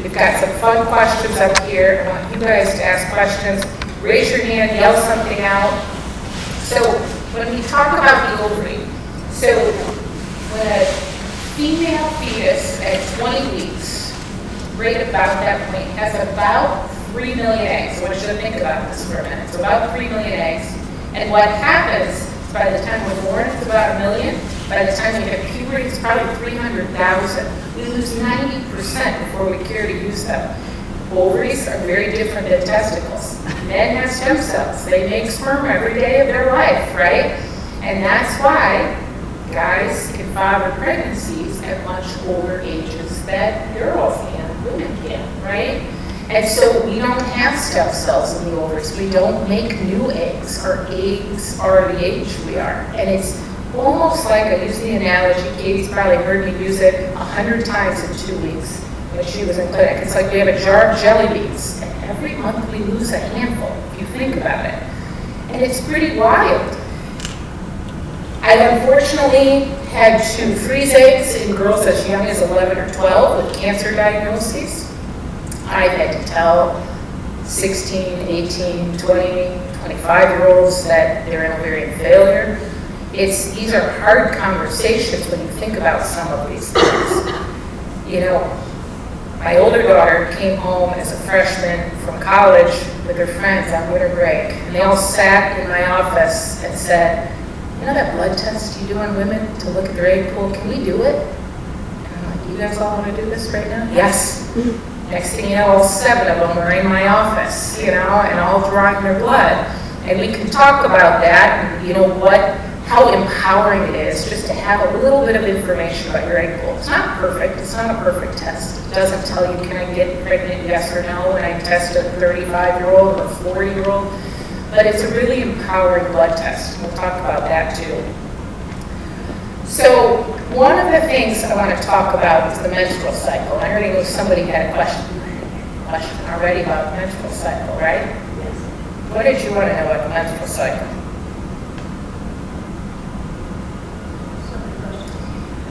We've got some fun questions up here. I want you guys to ask questions. Raise your hand, yell something out. So when we talk about the ovary, so when a female fetus at 20 weeks, right about that point, has about 3 million eggs. I want you to think about this for a minute. It's about 3 million eggs. And what happens by the time we're born, it's about 1 million. By the time we hit puberty, it's probably 300,000. We lose 90% before we care to use them. Ovaries are very different than testicles. Men have stem cells. They make sperm every day of their life, right? And that's why guys can father pregnancies at much older ages that girls can, women can, right? And so we don't have stem cells in the ovaries. We don't make new eggs. Our eggs are the age we are. And it's almost like, I use the analogy, Katie's probably heard me use it 100 times in 2 weeks when she was in clinic. It's like we have a jar of jelly beans, and every month we lose a handful, if you think about it. And it's pretty wild. I unfortunately had to freeze eggs in girls as young as 11 or 12 with cancer diagnoses. I've had to tell 16, 18, 20, 25-year-olds that they're in ovarian failure. These are hard conversations when you think about some of these things. You know, my older daughter came home as a freshman from college with her friends on winter break, and they all sat in my office and said, you know that blood test you do on women to look at their egg pool, can we do it? And I'm like, you guys all want to do this right now? Yes. Next thing you know, all 7 of them are in my office, you know, and all drawing their blood. And we can talk about that and, you know, how empowering it is just to have a little bit of information about your egg pool. It's not perfect. It's not a perfect test. It doesn't tell you, can I get pregnant, yes or no, when I test a 35-year-old or a 40-year-old. But it's a really empowering blood test. We'll talk about that too. So one of the things I want to talk about is the menstrual cycle. I already knew somebody had a question already about the menstrual cycle, right? Yes. What did you want to know about the menstrual cycle?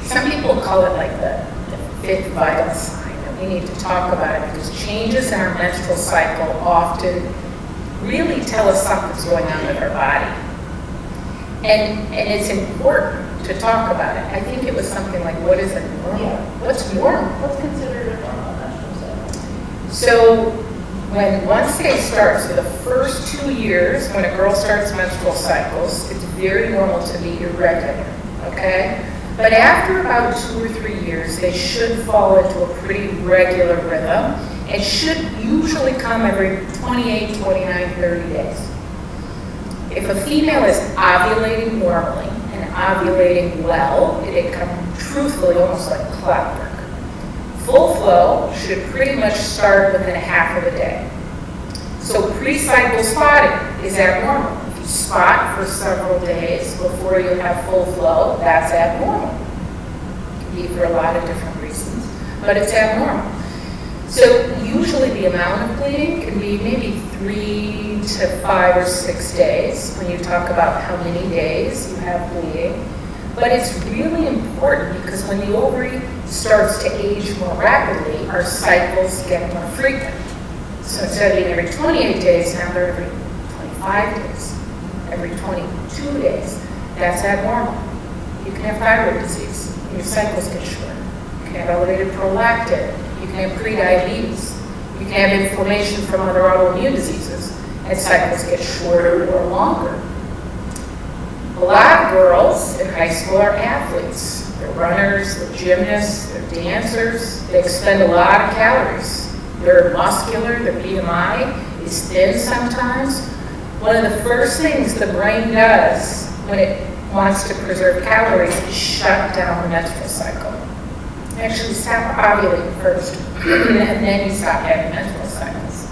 Some people call it like the 5th vital sign, and we need to talk about it because changes in our menstrual cycle often really tell us something's going on with our body. And it's important to talk about it. I think it was something like, what is a normal? Yeah. What's normal? What's considered a normal menstrual cycle? So once they start, so the first 2 years when a girl starts menstrual cycles, it's very normal to be irregular, okay? But after about 2 or 3 years, they should fall into a pretty regular rhythm. It should usually come every 28, 29, 30 days. If a female is ovulating normally and ovulating well, it can come truthfully almost like clockwork. Full flow should pretty much start within a half of a day. So pre-cycle spotting is abnormal. If you spot for several days before you have full flow, that's abnormal. It can be for a lot of different reasons, but it's abnormal. So usually the amount of bleeding can be maybe 3 to 5 or 6 days when you talk about how many days you have bleeding. But it's really important because when the ovary starts to age more rapidly, our cycles get more frequent. So instead of being every 28 days, now they're every 25 days, every 22 days. That's abnormal. You can have thyroid disease, and your cycles get shorter. You can have elevated prolactin. You can have prediabetes. You can have inflammation from other autoimmune diseases, and cycles get shorter or longer. A lot of girls in high school are athletes. They're runners, they're gymnasts, they're dancers. They expend a lot of calories. They're muscular, their BMI is thin sometimes. One of the first things the brain does when it wants to preserve calories is shut down the menstrual cycle. Actually stop ovulating first, and then you stop having menstrual cycles.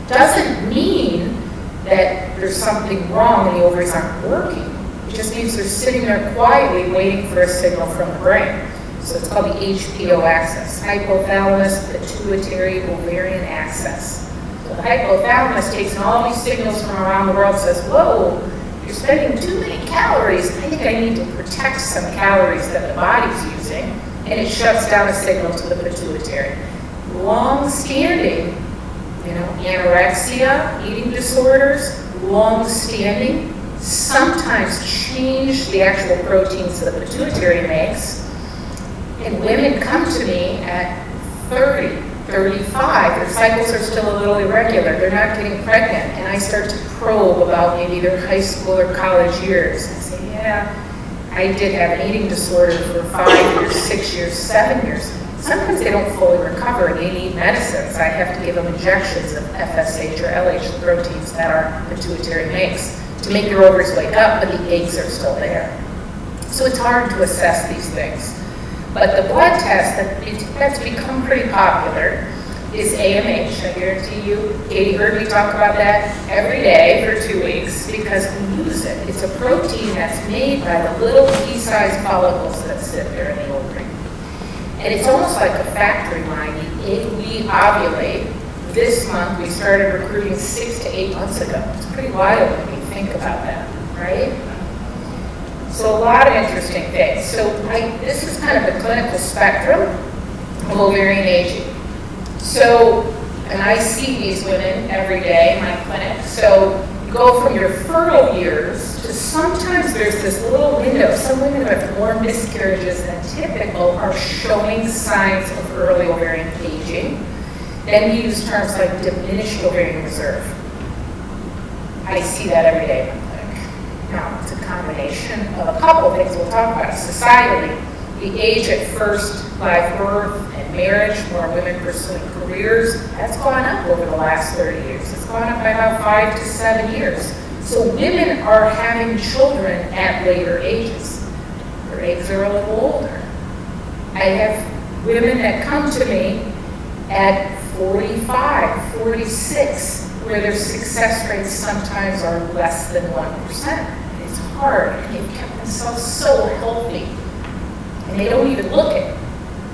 Doesn't mean that there's something wrong and the ovaries aren't working. It just means they're sitting there quietly waiting for a signal from the brain. So it's called the HPO axis, hypothalamus pituitary ovarian axis. So the hypothalamus takes in all these signals from around the world and says, whoa, you're spending too many calories. I think I need to protect some calories that the body's using. And it shuts down a signal to the pituitary. long-standing, anorexia, eating disorders, long-standing, sometimes change the actual proteins that the pituitary makes. And women come to me at 30, 35, their cycles are still a little irregular, they're not getting pregnant, and I start to probe about maybe their high school or college years. I say, yeah, I did have an eating disorder for 5 years, 6 years, 7 years. Sometimes they don't fully recover and they need medicines. I have to give them injections of FSH or LH, the proteins that our pituitary makes, to make your ovaries wake up, but the eggs are still there. So it's hard to assess these things. But the blood test that's become pretty popular is AMH. I guarantee you, Katie heard me talk about that every day for 2 weeks because we use it. It's a protein that's made by the little pea-sized follicles that sit there in the ovary. And it's almost like a factory line. We ovulate. This month, we started recruiting 6 to 8 months ago. It's pretty wild when you think about that, right? So a lot of interesting things. So this is kind of the clinical spectrum of ovarian aging. So, and I see these women every day in my clinic. So you go from your fertile years to sometimes there's this little window. Some women who have more miscarriages than typical are showing signs of early ovarian aging. Then we use terms like diminished ovarian reserve. I see that every day in my clinic. Now, it's a combination of a couple things we'll talk about. Societally, the age at first live birth and marriage, more women pursuing careers, that's gone up over the last 30 years. It's gone up by about 5 to 7 years. So women are having children at later ages. Their eggs are a little older. I have women that come to me at 45, 46, where their success rates sometimes are less than 1%. It's hard, and they've kept themselves so healthy. And they don't even look it,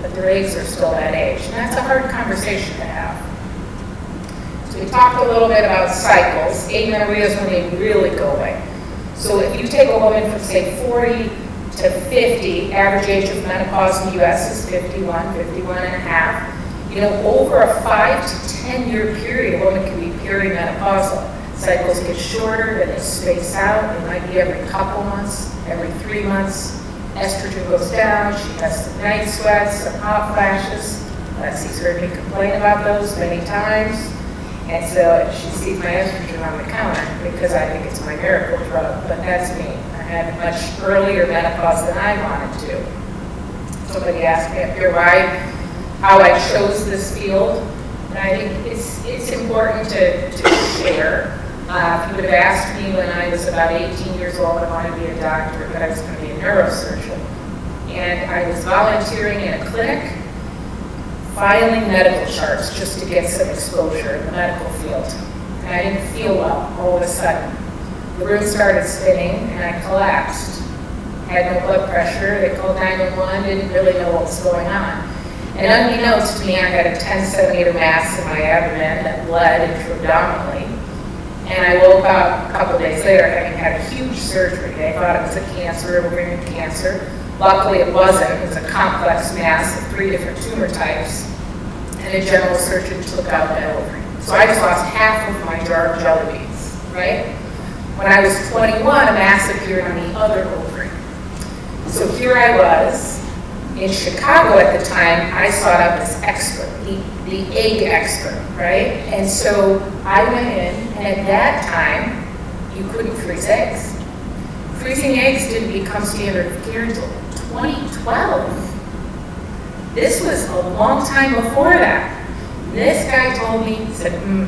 but their eggs are still that age. And that's a hard conversation to have. So we talked a little bit about cycles. Amenorrhea is when they really go away. So if you take a woman from, say, 40 to 50, average age of menopause in the U.S. is 51, 51 and a half. Over a 5 to 10 year period, a woman can be perimenopausal. Cycles get shorter, then they space out. It might be every couple months, every 3 months. Estrogen goes down, she has some night sweats, some hot flashes. Lexi's heard me complain about those many times. And so she sees my estrogen on the counter because I think it's my miracle drug, but that's me. I had a much earlier menopause than I wanted to. Somebody asked me up here how I chose this field. And I think it's important to share. If you would have asked me when I was about 18 years old, I wanted to be a doctor, but I was going to be a neurosurgeon. And I was volunteering in a clinic, filing medical charts just to get some exposure in the medical field. And I didn't feel well all of a sudden. The room started spinning and I collapsed. Had no blood pressure, they called 911, didn't really know what was going on. And unbeknownst to me, I had a 10 centimeter mass in my abdomen that bled intra-abdominally. And I woke up a couple days later having had a huge surgery. They thought it was a cancer, ovarian cancer. Luckily it wasn't. It was a complex mass of 3 different tumor types. And a general surgeon took out that ovary. So I just lost half of my jar of jelly beans, right? When I was 21, a mass appeared on the other ovary. So here I was. In Chicago at the time, I sought out this expert, the egg expert, right? And so I went in, and at that time, you couldn't freeze eggs. Freezing eggs didn't become standard of care until 2012. This was a long time before that. This guy told me, he said, do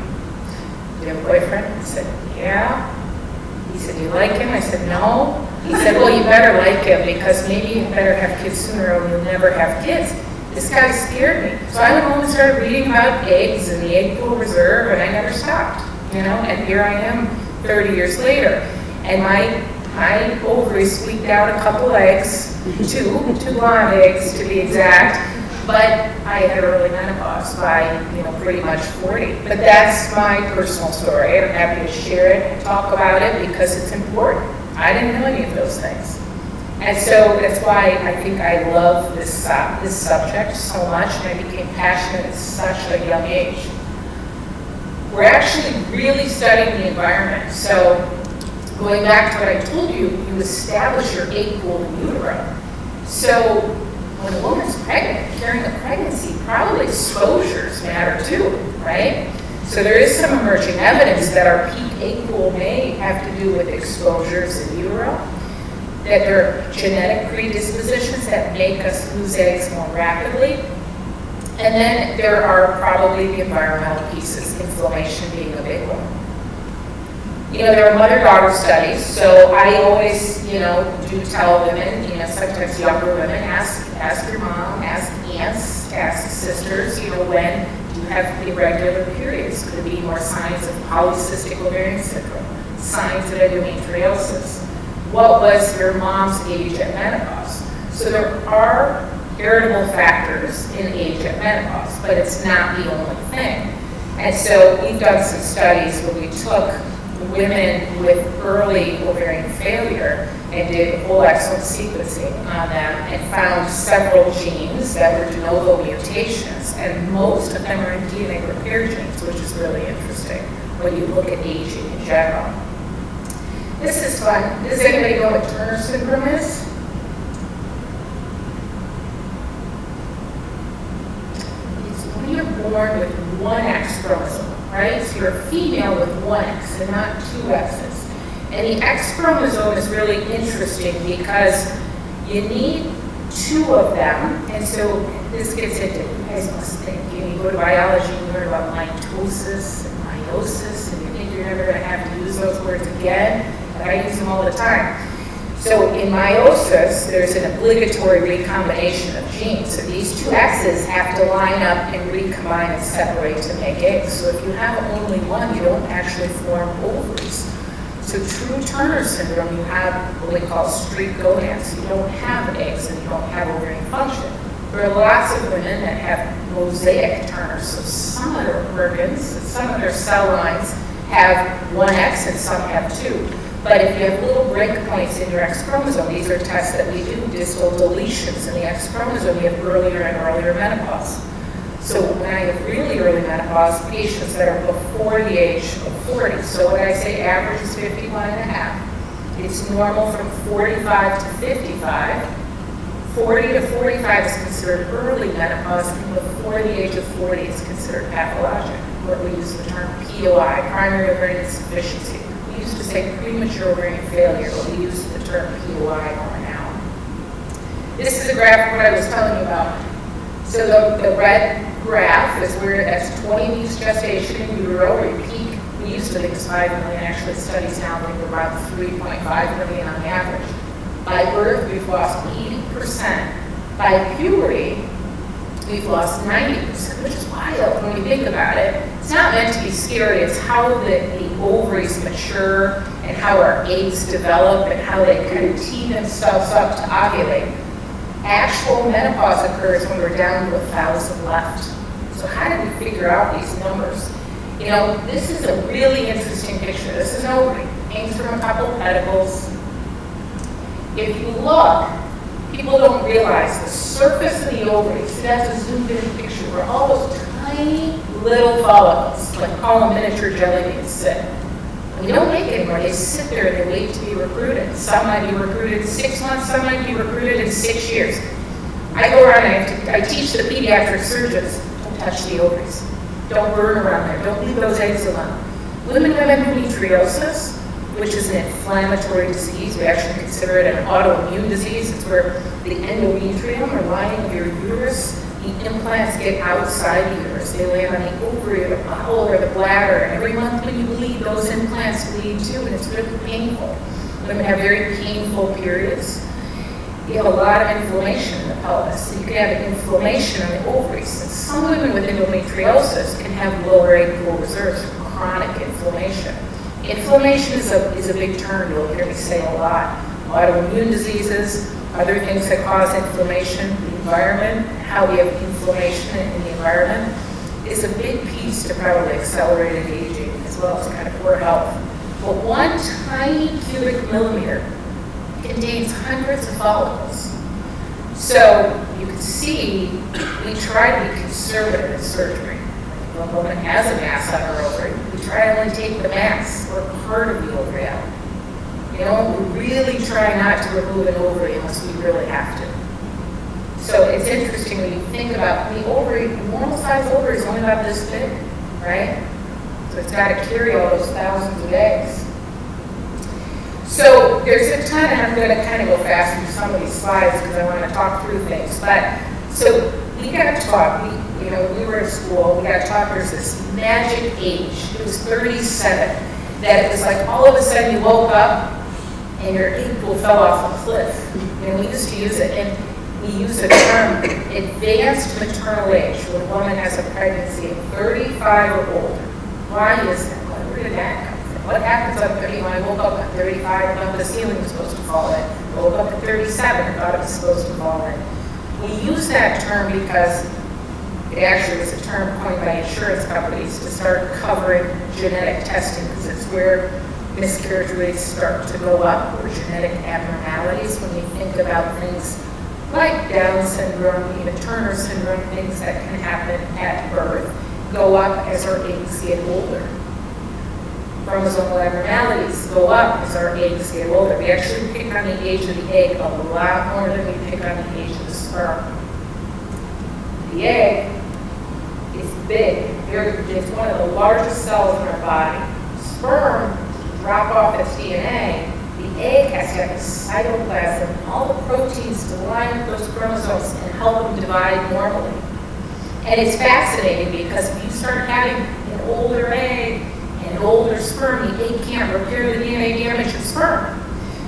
you have a boyfriend? I said, yeah. He said, do you like him? I said, no. He said, well, you better like him because maybe you better have kids sooner or you'll never have kids. This guy scared me. So I went home and started reading about eggs and the egg pool reserve, and I never stopped, and here I am 30 years later. And my ovaries squeaked out a couple eggs, two blonde eggs to be exact, but I had early menopause by, pretty much 40. But that's my personal story, and I'm happy to share it and talk about it because it's important. I didn't know any of those things. And so that's why I think I love this subject so much, and I became passionate at such a young age. We're actually really studying the environment. So going back to what I told you, you establish your egg pool in utero. So when a woman's pregnant, carrying a pregnancy, probably exposures matter too, right? So there is some emerging evidence that our peak egg pool may have to do with exposures in utero, that there are genetic predispositions that make us lose eggs more rapidly. And then there are probably the environmental pieces, inflammation being a big one. You know, there are mother-daughter studies, so I always, do tell women, sometimes younger women, ask your mom, ask aunts, ask sisters, when you have irregular periods. Could it be more signs of polycystic ovarian syndrome, signs of endometriosis? What was your mom's age at menopause? So there are heritable factors in age at menopause, but it's not the only thing. And so we've done some studies where we took women with early ovarian failure and did whole exome sequencing on them and found several genes that were de novo mutations, and most of them are in DNA repair genes, which is really interesting when you look at aging in general. This is fun. Does anybody know what Turner syndrome is? It's when you're born with one X chromosome, right? So you're a female with one X and not two X's. And the X chromosome is really interesting because you need two of them. And so this gets into, you guys must think, you go to biology, you learn about mitosis and meiosis, and you think you're never going to have to use those words again. But I use them all the time. So in meiosis, there's an obligatory recombination of genes. So these two X's have to line up and recombine and separate to make eggs. So if you have only one, you don't actually form ovaries. So true Turner syndrome, you have what we call streak gonads. You don't have eggs and you don't have ovarian function. There are lots of women that have mosaic Turner. So some of their organs, some of their cell lines have one X and some have two. But if you have little break points in your X chromosome, these are tests that we do, distal deletions in the X chromosome, you have earlier and earlier menopause. So when I have really early menopause, patients that are before the age of 40, so when I say average is 51 and a half, it's normal from 45 to 55. 40 to 45 is considered early menopause, and before the age of 40 is considered pathologic, where we use the term POI, primary ovarian insufficiency. We used to say premature ovarian failure, but we use the term POI more now. This is a graph of what I was telling you about. So the red graph is where that's 20 weeks gestation in utero, where you peak. We used to think it's 5 million. Actually, studies now think we're about 3.5 million on average. By birth, we've lost 80%. By puberty, we've lost 90%, which is wild when you think about it. It's not meant to be scary. It's how the ovaries mature and how our eggs develop and how they kind of tee themselves up to ovulate. Actual menopause occurs when we're down to 1,000 left. So how did we figure out these numbers? This is a really interesting picture. This is an ovary. Hangs from a couple of pedicles. If you look, people don't realize the surface of the ovary, so that's a zoomed in picture where all those tiny little follicles, like call them miniature jelly beans, sit. We don't make anymore. They sit there and they wait to be recruited. Some might be recruited in 6 months, some might be recruited in 6 years. I go around and I teach the pediatric surgeons, don't touch the ovaries. Don't burn around there. Don't leave those eggs alone. Women who have endometriosis, which is an inflammatory disease, we actually consider it an autoimmune disease. It's where the endometrium or lining of your uterus, the implants get outside the uterus. They land on the ovary or the bowel or the bladder. And every month when you bleed, those implants bleed too, and it's really painful. Women have very painful periods. You have a lot of inflammation in the pelvis. So you can have inflammation in the ovaries. And some women with endometriosis can have lower egg pool reserves from chronic inflammation. Inflammation is a big term you'll hear me say a lot. Autoimmune diseases, other things that cause inflammation, the environment, how we have inflammation in the environment is a big piece to probably accelerated aging as well as kind of poor health. But one tiny cubic millimeter contains hundreds of follicles. So you can see we try to be conservative in surgery. When a woman has a mass on her ovary, we try to only take the mass or part of the ovary out. You know, we really try not to remove an ovary unless we really have to. So it's interesting when you think about the ovary, the normal size ovary is only about this big, right? So it's got to carry all those thousands of eggs. So there's a ton, and I'm going to kind of go fast through some of these slides because I want to talk through things. But so we got taught, we were in school, we got taught there's this magic age. It was 37. That it was like all of a sudden you woke up and your egg pool fell off a cliff. We used to use it, and we use the term advanced maternal age when a woman has a pregnancy of 35 or older. Why is that? Where did that come from? What happens at 30? When I woke up at 35, I thought the ceiling was supposed to fall in. I woke up at 37, I thought it was supposed to fall in. We use that term because it actually was a term coined by insurance companies to start covering genetic testing, because it's where miscarriage rates start to go up, or genetic abnormalities when you think about things like Down syndrome, even Turner syndrome, things that can happen at birth, go up as our eggs get older. Chromosomal abnormalities go up as our eggs get older. We actually pick on the age of the egg a lot more than we pick on the age of the sperm. The egg is big. It's one of the largest cells in our body. Sperm, to drop off its DNA, the egg has to have a cytoplasm, all the proteins to line up those chromosomes and help them divide normally. And it's fascinating because if you start having an older egg and an older sperm, the egg can't repair the DNA damage of sperm.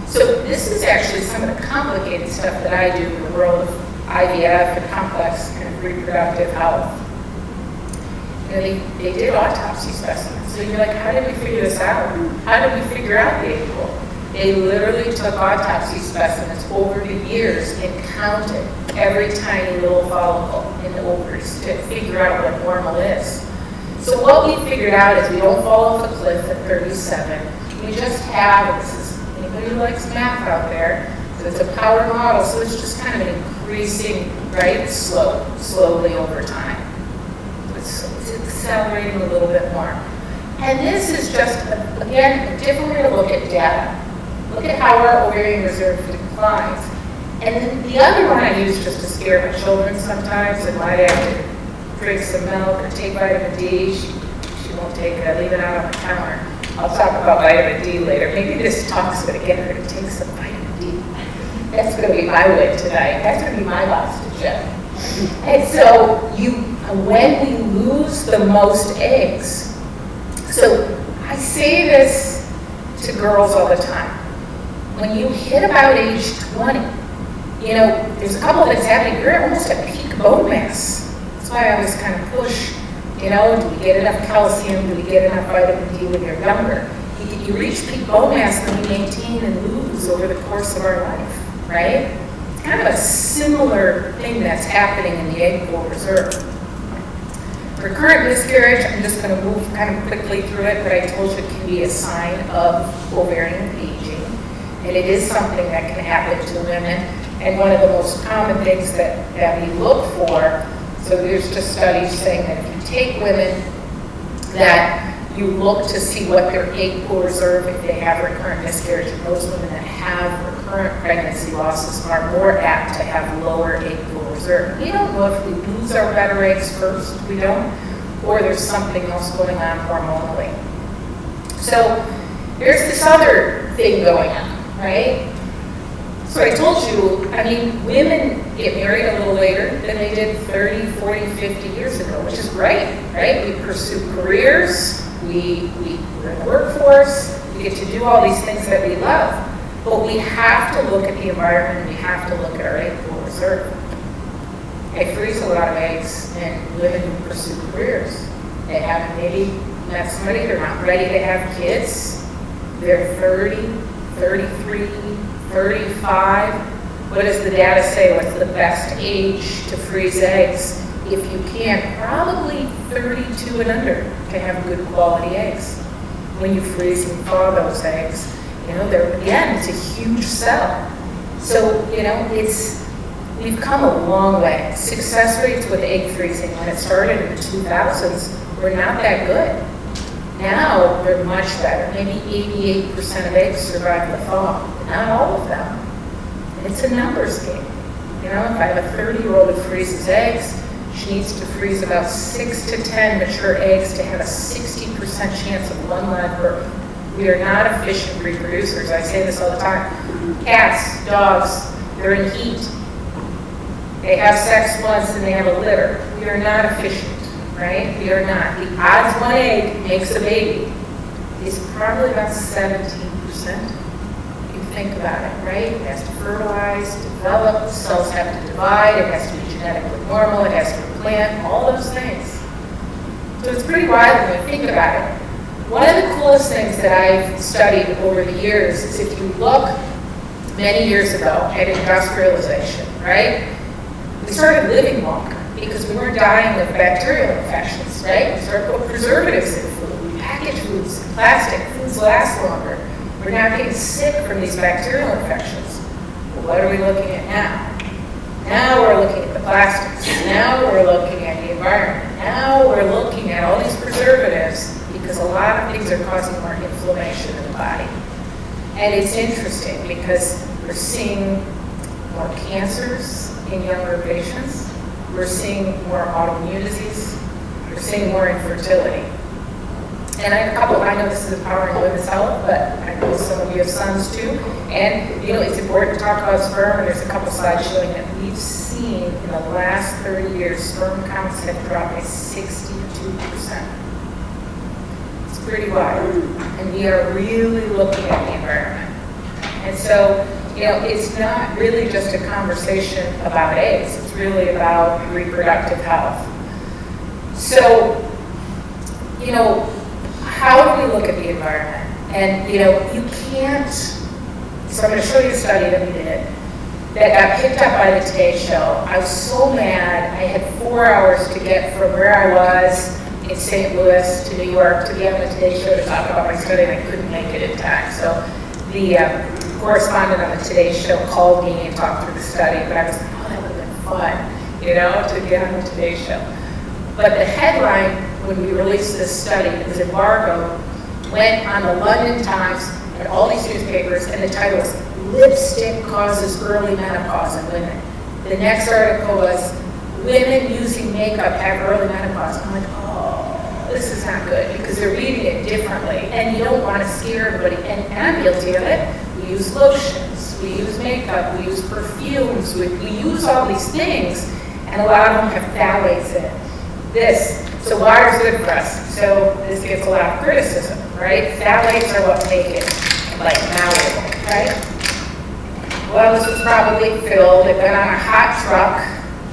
So this is actually some of the complicated stuff that I do in the world of IVF and complex kind of reproductive health. They did autopsy specimens. So you're like, how did we figure this out? How did we figure out the egg pool? They literally took autopsy specimens over the years and counted every tiny little follicle in the ovaries to figure out what normal is. So what we figured out is we don't fall off a cliff at 37. We just have, anybody who likes math out there, so it's a power model, so it's just kind of an increasing, right, slowly over time. It's accelerating a little bit more. And this is just, again, a different way to look at data. Look at how our ovarian reserve declines. And then the other one I use just to scare my children sometimes, and might have to drink some milk or take vitamin D. She won't take it. I leave it out on the counter. I'll talk about vitamin D later. Maybe this talk's going to get her to take some vitamin D. That's going to be my win tonight. That's going to be my oxygen. And so when we lose the most eggs, so I say this to girls all the time. When you hit about age 20, there's a couple of things happening. You're almost at peak bone mass. That's why I always kind of push, do we get enough calcium? Do we get enough vitamin D when you're younger? You reach peak bone mass, then we maintain and lose over the course of our life, right? It's kind of a similar thing that's happening in the egg pool reserve. Recurrent miscarriage, I'm just going to move kind of quickly through it, but I told you it can be a sign of ovarian aging. And it is something that can happen to women. And one of the most common things that we look for, so there's just studies saying that if you take women that you look to see what their egg pool reserve, if they have recurrent miscarriage, and those women that have recurrent pregnancy losses are more apt to have lower egg pool reserve. We don't know if we lose our better eggs first, we don't, or there's something else going on hormonally. So there's this other thing going on, right? So I told you, women get married a little later than they did 30, 40, 50 years ago, which is great, right? We pursue careers, we're in the workforce, we get to do all these things that we love, but we have to look at the environment, we have to look at our egg pool reserve. I freeze a lot of eggs in women who pursue careers. They haven't maybe met somebody, they're not ready to have kids, they're 30, 33, 35. What does the data say? What's the best age to freeze eggs? If you can, probably 32 and under to have good quality eggs. When you freeze and thaw those eggs, Again, it's a huge sell. So, we've come a long way. Success rates with egg freezing, when it started in the 2000s, were not that good. Now, they're much better. Maybe 88% of eggs survive the thaw. Not all of them. It's a numbers game. If I have a 30-year-old who freezes eggs, she needs to freeze about 6 to 10 mature eggs to have a 60% chance of one live birth. We are not efficient reproducers. I say this all the time. Cats, dogs, they're in heat. They have sex once and they have a litter. We are not efficient, right? We are not. The odds one egg makes a baby is probably about 17%. You think about it, right? It has to fertilize, develop, the cells have to divide, it has to be genetically normal, it has to replant, all those things. So it's pretty wild when you think about it. One of the coolest things that I've studied over the years is if you look many years ago at industrialization, right? We started living longer because we weren't dying of bacterial infections, right? We started putting preservatives in food, we package foods in plastic, foods last longer. We're not getting sick from these bacterial infections. Well, what are we looking at now? Now we're looking at the plastics. Now we're looking at the environment. Now we're looking at all these preservatives because a lot of things are causing more inflammation in the body. And it's interesting because we're seeing more cancers in younger patients. We're seeing more autoimmune disease. We're seeing more infertility. And I have a couple, I know this is empowering women's health, but I know some of you have sons too. And, it's important to talk about sperm, and there's a couple slides showing that we've seen in the last 30 years, sperm counts have dropped by 62%. It's pretty wild. And we are really looking at the environment. And so, it's not really just a conversation about eggs. It's really about reproductive health. So, how do we look at the environment? And, you can't, so I'm going to show you a study that we did that got picked up by the Today Show. I was so mad. I had 4 hours to get from where I was in St. Louis to New York to be on the Today Show to talk about my study, and I couldn't make it in time. So the correspondent on the Today Show called me and talked through the study, but I was like, that would have been fun, to get on the Today Show. But the headline, when we released this study, it was embargo, went on the London Times and all these newspapers, and the title was, Lipstick Causes Early Menopause in Women. The next article was, Women Using Makeup Have Early Menopause. I'm like, oh, this is not good, because they're reading it differently, and you don't want to scare everybody, and I'm guilty of it. We use lotions, we use makeup, we use perfumes, we use all these things, and a lot of them have phthalates in it. So water's good for us. So this gets a lot of criticism, right? Phthalates are what make it malleable, right? Well, this was probably filled. It went on a hot truck.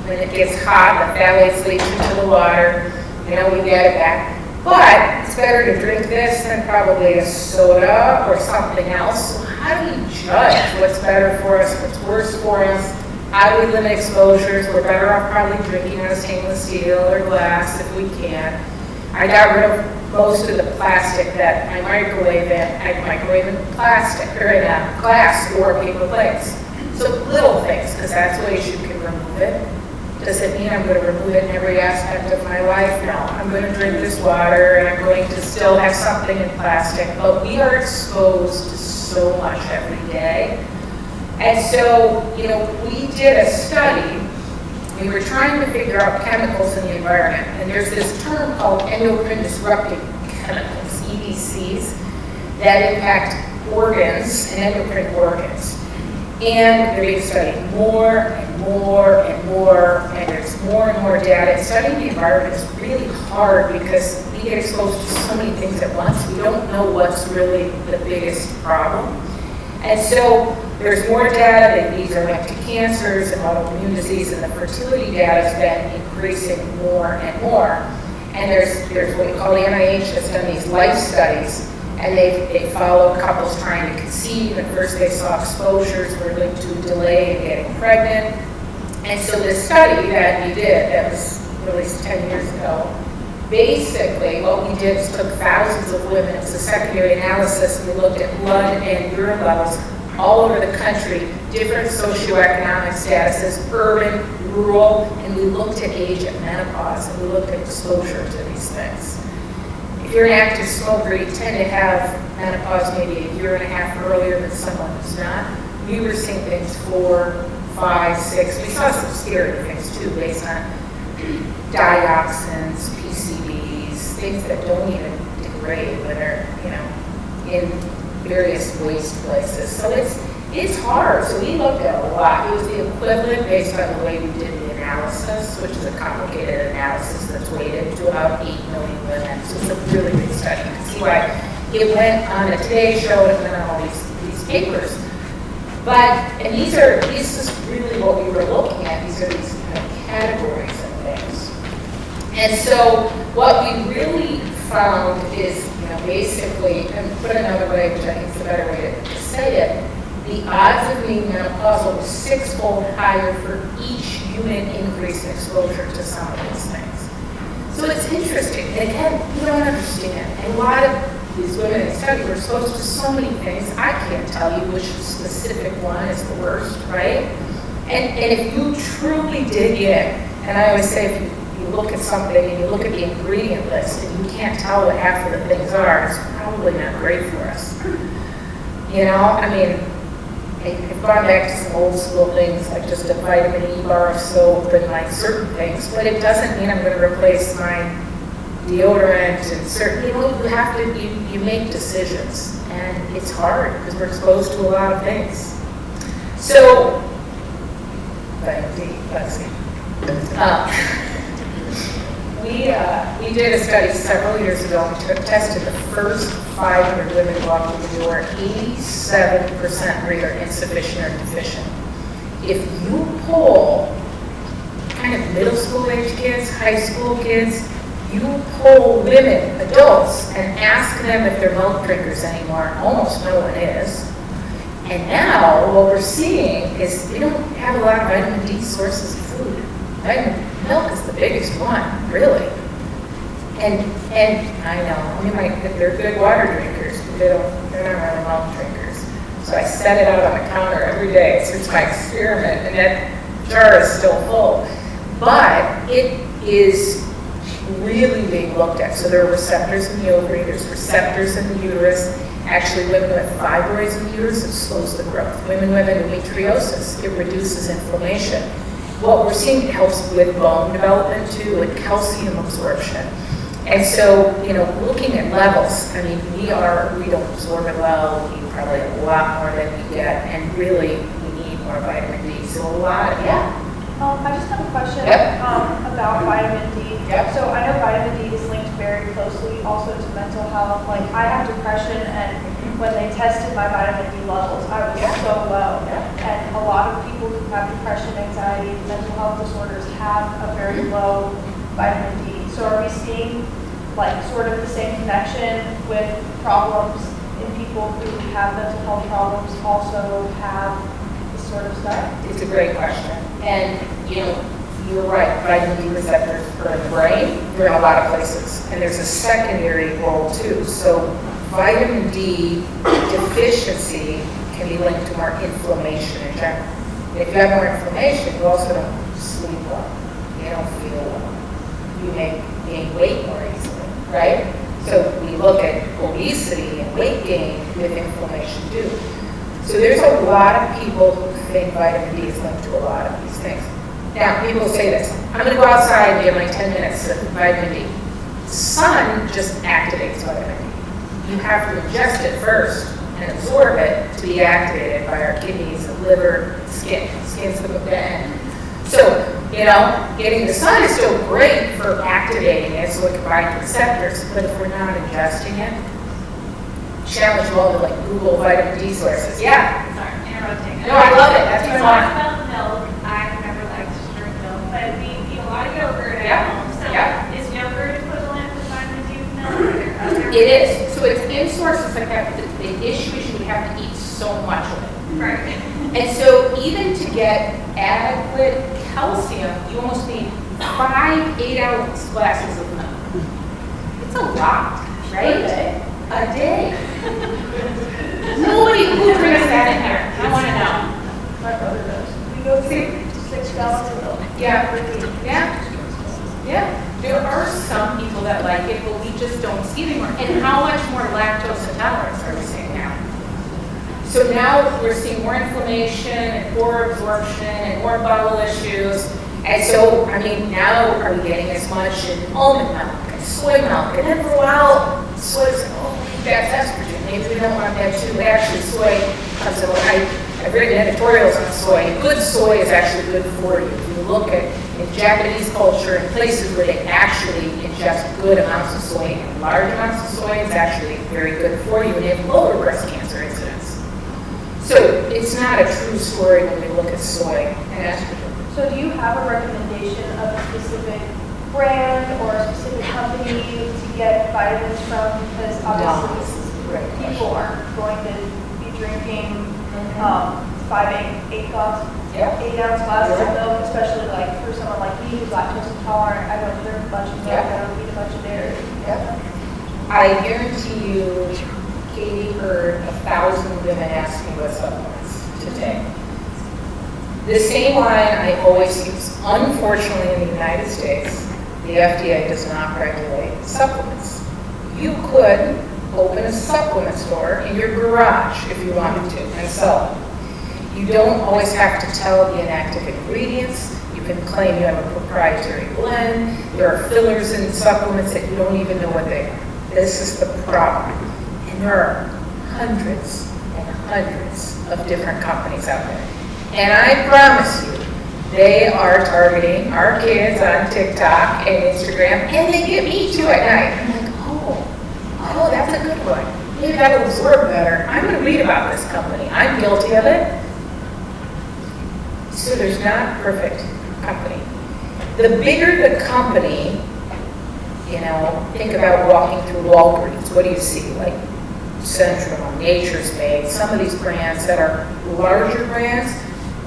When it gets hot, the phthalates leach into the water. We get it back. But it's better to drink this than probably a soda or something else. So how do we judge what's better for us, what's worse for us? How do we limit exposures? We're better off probably drinking out of stainless steel or glass if we can. I got rid of most of the plastic that I microwave in. I microwave in plastic, or in glass or paper plates. So little things, because that's ways you can remove it. Does it mean I'm going to remove it in every aspect of my life? No. I'm going to drink this water, and I'm going to still have something in plastic. But we are exposed to so much every day. And so, we did a study. We were trying to figure out chemicals in the environment. And there's this term called endocrine disrupting chemicals, EDCs, that impact organs and endocrine organs. And they're being studied more and more and more, and there's more and more data. And studying the environment is really hard because we get exposed to so many things at once. We don't know what's really the biggest problem. And so there's more data that these are linked to cancers and autoimmune disease, and the fertility data has been increasing more and more. And there's what we call the NIH has done these life studies, and they followed couples trying to conceive. At first they saw exposures were linked to a delay in getting pregnant. And so this study that we did, that was released 10 years ago, basically, what we did is took thousands of women, it was a secondary analysis, and we looked at blood and urine levels all over the country, different socioeconomic statuses, urban, rural, and we looked at age at menopause, and we looked at exposure to these things. If you're an active smoker, you tend to have menopause maybe a year and a half earlier than someone who's not. We were seeing things 4, 5, 6. We saw some scary things too, based on dioxins, PCBs, things that don't even degrade when they're, in various waste places. So it's hard. So we looked at a lot. It was the equivalent based on the way we did the analysis, which is a complicated analysis that's weighted to about 8 million women. So it's a really big study. You can see why it went on the Today Show and it went on all these papers. And this is really what we were looking at. These are these kind of categories of things. And so what we really found is, basically, and put it another way, which I think is a better way to say it, the odds of being menopausal was 6-fold higher for each unit increase in exposure to some of these things. So it's interesting. And again, we don't understand. And a lot of these women in study were exposed to so many things. I can't tell you which specific one is the worst, right? And if you truly dig in, and I always say if you look at something and you look at the ingredient list and you can't tell what half of the things are, it's probably not great for us. I've gone back to some old school things like just a vitamin E bar of soap and like certain things, but it doesn't mean I'm going to replace my deodorant and certain, you have to, you make decisions, and it's hard because we're exposed to a lot of things. So, vitamin D, let's see. We did a study several years ago. We tested the first 500 women who walked in the door. 87% were either insufficient or deficient. If you poll kind of middle school age kids, high school kids, you poll women, adults, and ask them if they're milk drinkers anymore, almost no one is. And now what we're seeing is we don't have a lot of vitamin D sources of food. Milk is the biggest one, really. And I know, they're good water drinkers, but they're not really milk drinkers. So I set it out on the counter every day. So it's my experiment, and that jar is still full. But it is really being looked at. So there are receptors in the ovary, there's receptors in the uterus. Actually, women with fibroids in the uterus, it slows the growth. Women with endometriosis, it reduces inflammation. What we're seeing, it helps with bone development too, and calcium absorption. And so, looking at levels, we don't absorb it well, we eat probably a lot more than we get, and really, we need more vitamin D. So a lot, I just have a question Yep. about vitamin D. Yep. So I know vitamin D is linked very closely also to mental health. Like I have depression, and when they tested my vitamin D levels, I was so low. And a lot of people who have depression, anxiety, mental health disorders have a very low vitamin D. So are we seeing like sort of the same connection with problems in people who have mental health problems also have this sort of stuff? It's a great question. And, you're right, vitamin D receptors are in the brain, they're in a lot of places. And there's a secondary role too. So vitamin D deficiency can be linked to more inflammation in general. And if you have more inflammation, you also don't sleep well. You don't feel well. You may gain weight more easily, right? So we look at obesity and weight gain with inflammation too. So there's a lot of people who think vitamin D is linked to a lot of these things. Now, people say this, I'm going to go outside and get my 10 minutes of vitamin D. Sun just activates vitamin D. You have to ingest it first and absorb it to be activated by our kidneys, and liver, skin. Skin's the end. So, getting the sun is still great for activating it so it can bind receptors, but if we're not ingesting it, challenge you all to Google vitamin D sources. Yeah? Sorry, interrupting. No, I love it. That's what I want. About milk, I've never liked to drink milk, but we eat a lot of yogurt at Yeah. home. So Yeah. is yogurt equivalent to vitamin D with milk? Or are there other- It is. So it's in sources like that. The issue is we have to eat so much of it. Right. And so even to get adequate calcium, you almost need 5 8-ounce glasses of milk. a lot, right? Okay. A day. Nobody who drinks that in here. I want to know. My brother does. We go through 6 gallons of milk. Yeah. Every week. Yeah. Yeah. There are some people that like it, but we just don't see it anymore. And how much more lactose intolerance are we seeing now? So now we're seeing more inflammation and poor absorption and more bowel issues. And so, I mean, now are we getting as much in almond milk and soy milk? And then for a while, soy's, oh, that's estrogen. Maybe we don't want that too. Actually, soy comes in. I've written editorials on soy. Good soy is actually good for you. If you look at in Japanese culture and places where they actually ingest good amounts of soy and large amounts of soy, it's actually very good for you and they have lower breast cancer incidence. So it's not a true story when we look at soy and estrogen. So do you have a recommendation of a specific brand or a specific company to get vitamins from? Because obviously people aren't going to be drinking 5, 8 glasses, Yeah. 8-ounce glasses of milk, especially like for someone like me who's lactose intolerant. I don't drink a bunch of milk. I don't eat a bunch of dairy. I guarantee you, Katie heard 1,000 women ask me what supplements to take. The same line I always use. Unfortunately, in the United States, the FDA does not regulate supplements. You could open a supplement store in your garage if you wanted to and sell them. You don't always have to tell the inactive ingredients. You can claim you have a proprietary blend. There are fillers in supplements that you don't even know what they are. This is the problem. And there are hundreds and hundreds of different companies out there. And I promise you, they are targeting our kids on TikTok and Instagram, and they get me too at night. I'm like, oh, that's a good one. Maybe that will absorb better. I'm going to read about this company. I'm guilty of it. So there's not a perfect company. The bigger the company, you know, think about walking through Walgreens. What do you see? Like Centrum, Nature's Made, some of these brands that are larger brands,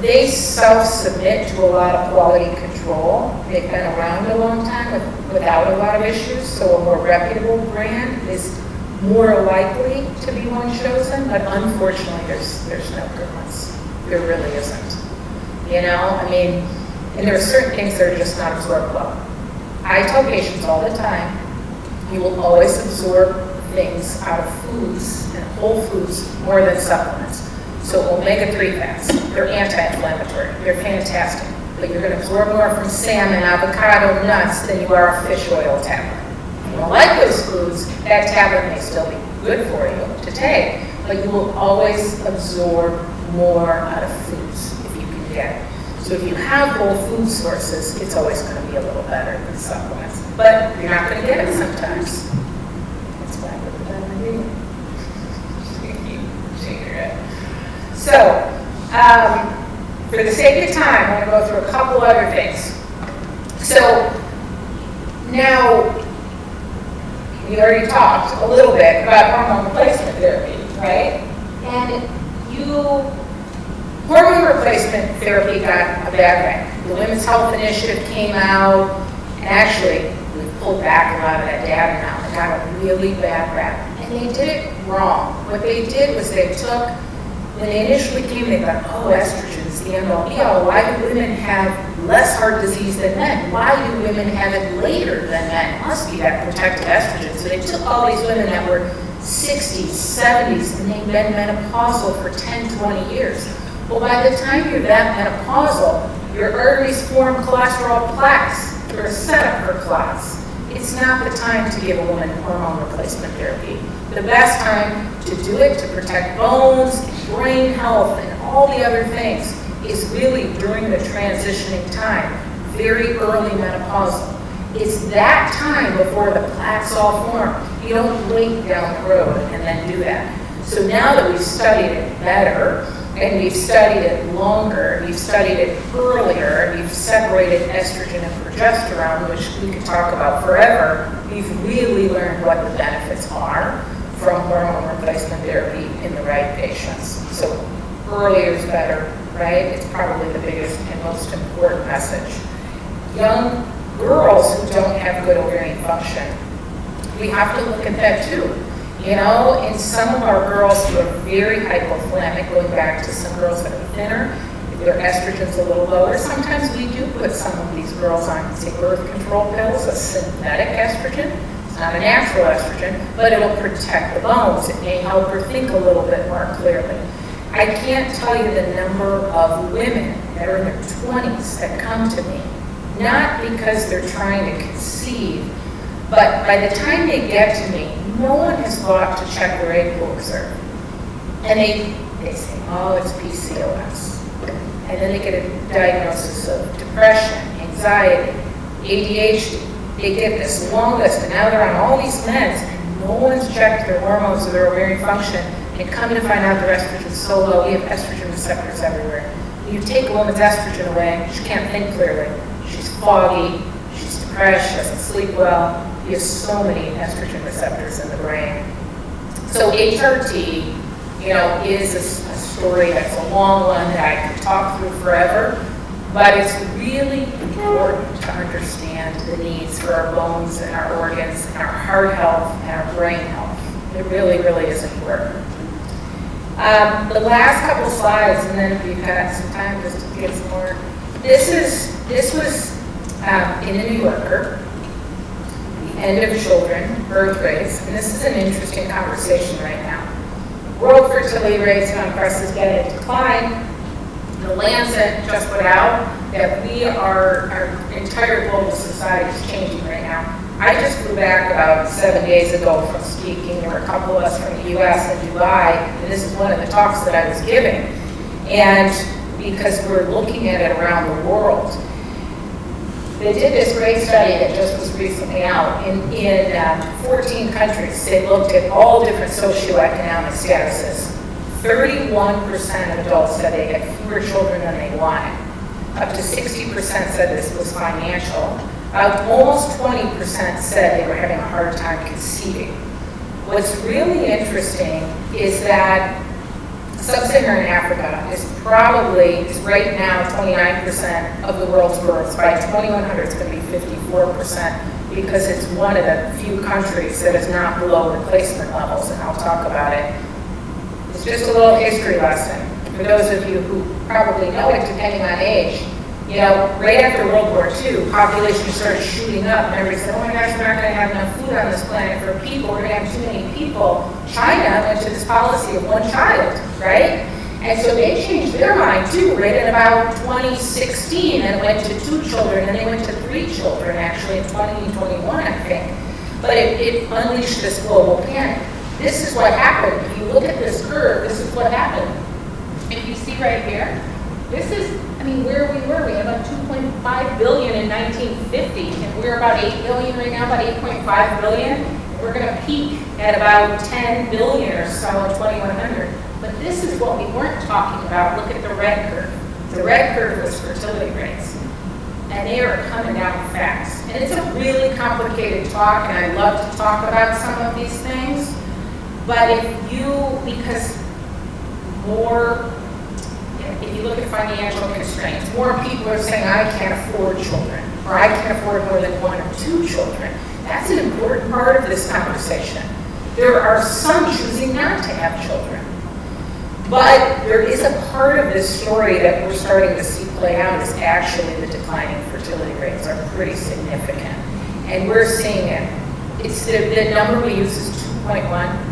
they self-submit to a lot of quality control. They've been around a long time without a lot of issues, so a more reputable brand is more likely to be one chosen, but unfortunately there's no good ones. There really isn't. You know, I mean, and there are certain things that are just not absorbed well. I tell patients all the time, you will always absorb things out of foods and whole foods more than supplements. So omega-3 fats, they're anti-inflammatory, they're fantastic, but you're going to absorb more from salmon, avocado, nuts than you are a fish oil tablet. If you don't like those foods, that tablet may still be good for you to take, but you will always absorb more out of foods if you can get it. So if you have whole food sources, it's always going to be a little better than supplements, but you're not going to get it sometimes. That's why I put that in the So, for the sake of time, I'm going to go through a couple other things. So, now, we already talked a little bit about hormone replacement therapy, right? And hormone replacement therapy got a bad rap. The Women's Health Initiative came out, and actually, we've pulled back a lot of that data now. It got a really bad rap. And they did it wrong. What they did was they took, when they initially came, they thought, oh, estrogen is the end-all be-all. Why do women have less heart disease than men? Why do women have it later than men? It must be that protective estrogen. So they took all these women that were 60s, 70s, and they've been menopausal for 10, 20 years. Well, by the time you're that menopausal, your arteries form cholesterol plaques. You're a setup for clots. It's not the time to give a woman hormone replacement therapy. The best time to do it, to protect bones, brain health, and all the other things, is really during the transitioning time, very early menopausal. It's that time before the plaques all form. You don't wait down the road and then do that. So now that we've studied it better, and we've studied it longer, we've studied it earlier, and we've separated estrogen and progesterone, which we could talk about forever, we've really learned what the benefits are from hormone replacement therapy in the right patients. So earlier is better, right? It's probably the biggest and most important message. Young girls who don't have good ovarian function, we have to look at that too. You know, and some of our girls who are very hypothalamic, going back to some girls that are thinner, if their estrogen's a little lower, sometimes we do put some of these girls on, say, birth control pills, a synthetic estrogen. It's not a natural estrogen, but it'll protect the bones. It may help her think a little bit more clearly. I can't tell you the number of women that are in their 20s that come to me, not because they're trying to conceive, but by the time they get to me, no one has thought to check their egg pool reserve. And they say, oh, it's PCOS. And then they get a diagnosis of depression, anxiety, ADHD. They get this long list, and now they're on all these meds, and no one's checked their hormones or their ovarian function, and come to find out their estrogen's so low, we have estrogen receptors everywhere. You take a woman's estrogen away, she can't think clearly. She's foggy, she's depressed, she doesn't sleep well. You have so many estrogen receptors in the brain. So HRT, you know, is a story that's a long one that I could talk through forever, but it's really important to understand the needs for our bones and our organs and our heart health and our brain health. It really, really is important. The last couple slides, and then if you've got some time just to get some more. This was in the New Yorker. End of children, birth rates, and this is an interesting conversation right now. World fertility rates and unprecedented getting decline. The Lancet just put out that our entire global society is changing right now. I just flew back about 7 days ago from speaking. There were a couple of us from the US and Dubai, and this is one of the talks that I was giving. And because we're looking at it around the world, they did this great study that just was recently out. In 14 countries, they looked at all different socioeconomic statuses. 31% of adults said they had fewer children than they wanted. Up to 60% said this was financial. Almost 20% said they were having a hard time conceiving. What's really interesting is that Sub-Saharan Africa is right now 29% of the world's births. By 2100, it's going to be 54% because it's one of the few countries that is not below replacement levels, and I'll talk about it. It's just a little history lesson for those of you who probably know it, depending on age. You know, right after World War II, population started shooting up, and everybody said, oh my gosh, we're not going to have enough food on this planet for people, we're going to have too many people. China went to this policy of one child, right? And so they changed their mind too, right in about 2016, and went to 2 children, and they went to 3 children actually in 2021, I think. But it unleashed this global panic. This is what happened. If you look at this curve, this is what happened. If you see right here, this is, I mean, where we were. We had about 2.5 billion in 1950, and we're about 8 billion right now, about 8.5 billion. We're going to peak at about 10 billion or so in 2100. But this is what we weren't talking about. Look at the red curve. The red curve was fertility rates, and they are coming down fast. And it's a really complicated talk, and I love to talk about some of these things. But if you look at financial constraints, more people are saying, I can't afford children, or I can't afford more than 1 or 2 children. That's an important part of this conversation. There are some choosing not to have children. But there is a part of this story that we're starting to see play out is actually the declining fertility rates are pretty significant. And we're seeing it. It's the number we use is 2.1.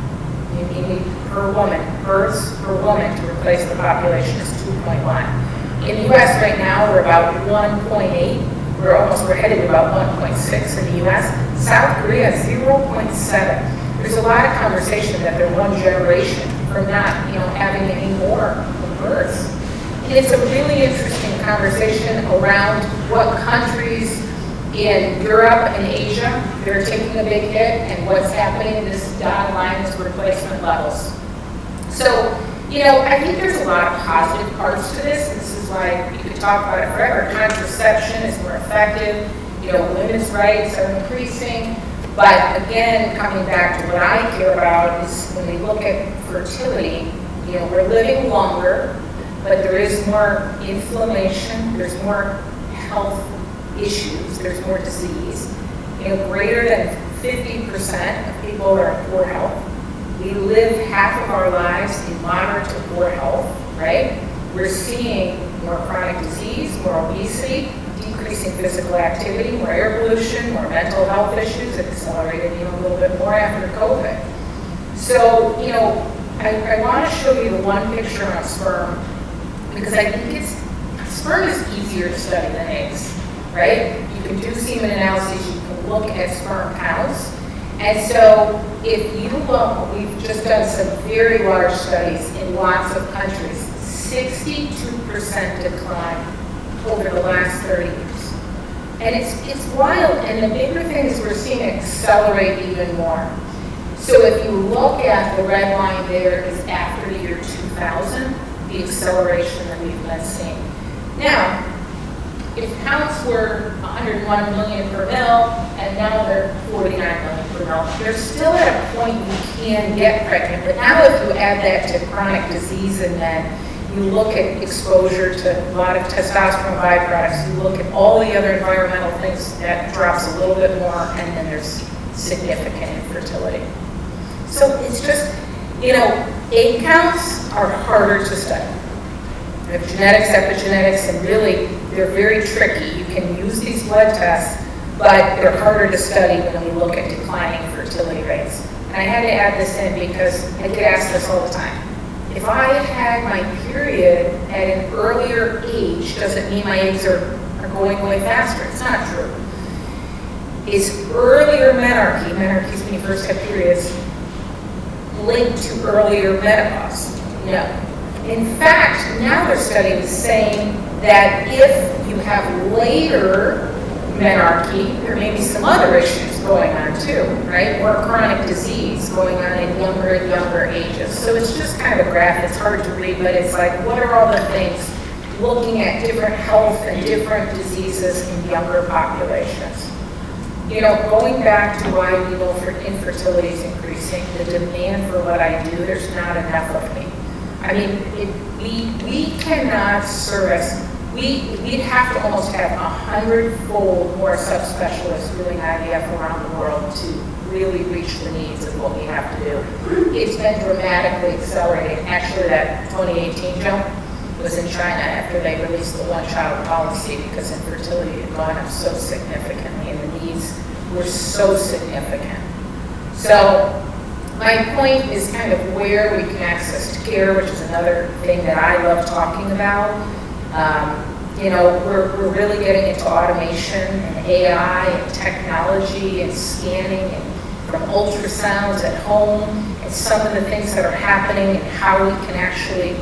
You need per woman, births per woman to replace the population is 2.1. In the US right now, we're about 1.8. We're headed to about 1.6 in the US. South Korea, 0.7. There's a lot of conversation that they're one generation from not, having any more births. And it's a really interesting conversation around what countries in Europe and Asia that are taking a big hit and what's happening. This dotted line is replacement levels. So, I think there's a lot of positive parts to this. This is why you could talk about it forever. Contraception is more effective. Women's rights are increasing. But again, coming back to what I care about is when we look at fertility, we're living longer, but there is more inflammation, there's more health issues, there's more disease. Greater than 50% of people are in poor health. We live half of our lives in moderate to poor health, right? We're seeing more chronic disease, more obesity, decreasing physical activity, more air pollution, more mental health issues. It accelerated even a little bit more after COVID. So, I want to show you the one picture on sperm because I think sperm is easier to study than eggs, right? You can do semen analyses, you can look at sperm counts. And so if you look, we've just done some very large studies in lots of countries, 62% decline over the last 30 years. And it's wild, and the bigger things we're seeing accelerate even more. So if you look at the red line there is after the year 2000, the acceleration that we've been seeing. Now, if counts were 101 million per mil, and now they're 49 million per mil, they're still at a point you can get pregnant. But now if you add that to chronic disease in men, you look at exposure to a lot of testosterone byproducts, you look at all the other environmental things, that drops a little bit more, and then there's significant infertility. So it's just, egg counts are harder to study. We have genetics, epigenetics, and really, they're very tricky. You can use these blood tests, but they're harder to study when we look at declining fertility rates. And I had to add this in because I get asked this all the time. If I had my period at an earlier age, does it mean my eggs are going away faster? It's not true. Is earlier menarche when you first have periods, linked to earlier menopause? No. In fact, now they're studies saying that if you have later menarche, there may be some other issues going on too, right? More chronic disease going on in younger and younger ages. So it's just kind of a graph. It's hard to read, but it's like, what are all the things looking at different health and different diseases in younger populations? Going back to why we know infertility is increasing, the demand for what I do, there's not enough of me. I mean, we cannot service, we'd have to almost have 100-fold more subspecialists doing IVF around the world to really reach the needs of what we have to do. It's been dramatically accelerating. Actually, that 2018 jump was in China after they released the one-child policy because infertility had gone up so significantly and the needs were so significant. So my point is kind of where we can access care, which is another thing that I love talking about. We're really getting into automation and AI and technology and scanning and from ultrasounds at home and some of the things that are happening and how we can actually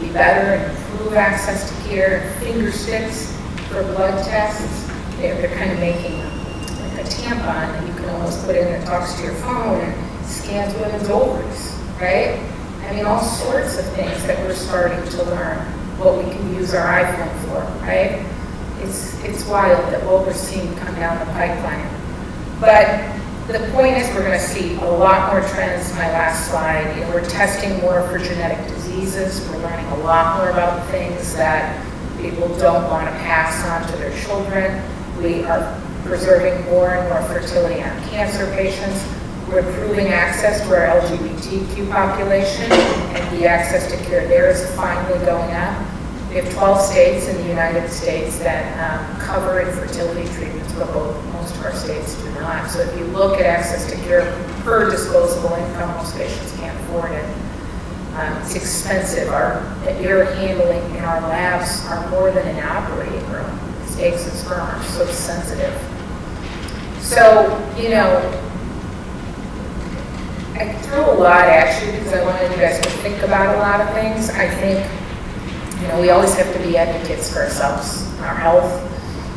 be better and improve access to care. And finger sticks for blood tests. They're kind of making like a tampon that you can almost put in that talks to your phone and scans women's ovaries, right? I mean, all sorts of things that we're starting to learn what we can use our iPhone for, right? It's wild that what we're seeing come down the pipeline. But the point is we're going to see a lot more trends. My last slide, we're testing more for genetic diseases. We're learning a lot more about things that people don't want to pass on to their children. We are preserving more and more fertility on cancer patients. We're improving access to our LGBTQ population, and the access to care there is finally going up. We have 12 states in the United States that cover infertility treatments, but most of our states do not. So if you look at access to care per disposable income, most patients can't afford it. It's expensive. Our air handling in our labs are more than an operating room. These eggs and sperm are so sensitive. So, I threw a lot at you because I wanted you guys to think about a lot of things. I think, we always have to be advocates for ourselves, our health.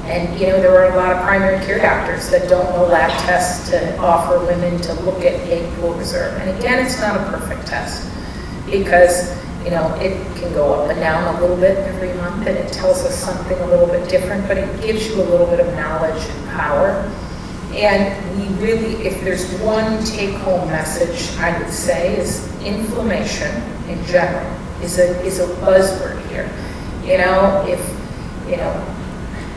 And, there are a lot of primary care doctors that don't know lab tests to offer women to look at egg pool reserve. And again, it's not a perfect test because, it can go up and down a little bit every month and it tells us something a little bit different, but it gives you a little bit of knowledge and power. And we really, if there's one take-home message, I would say, is inflammation in general is a buzzword here. If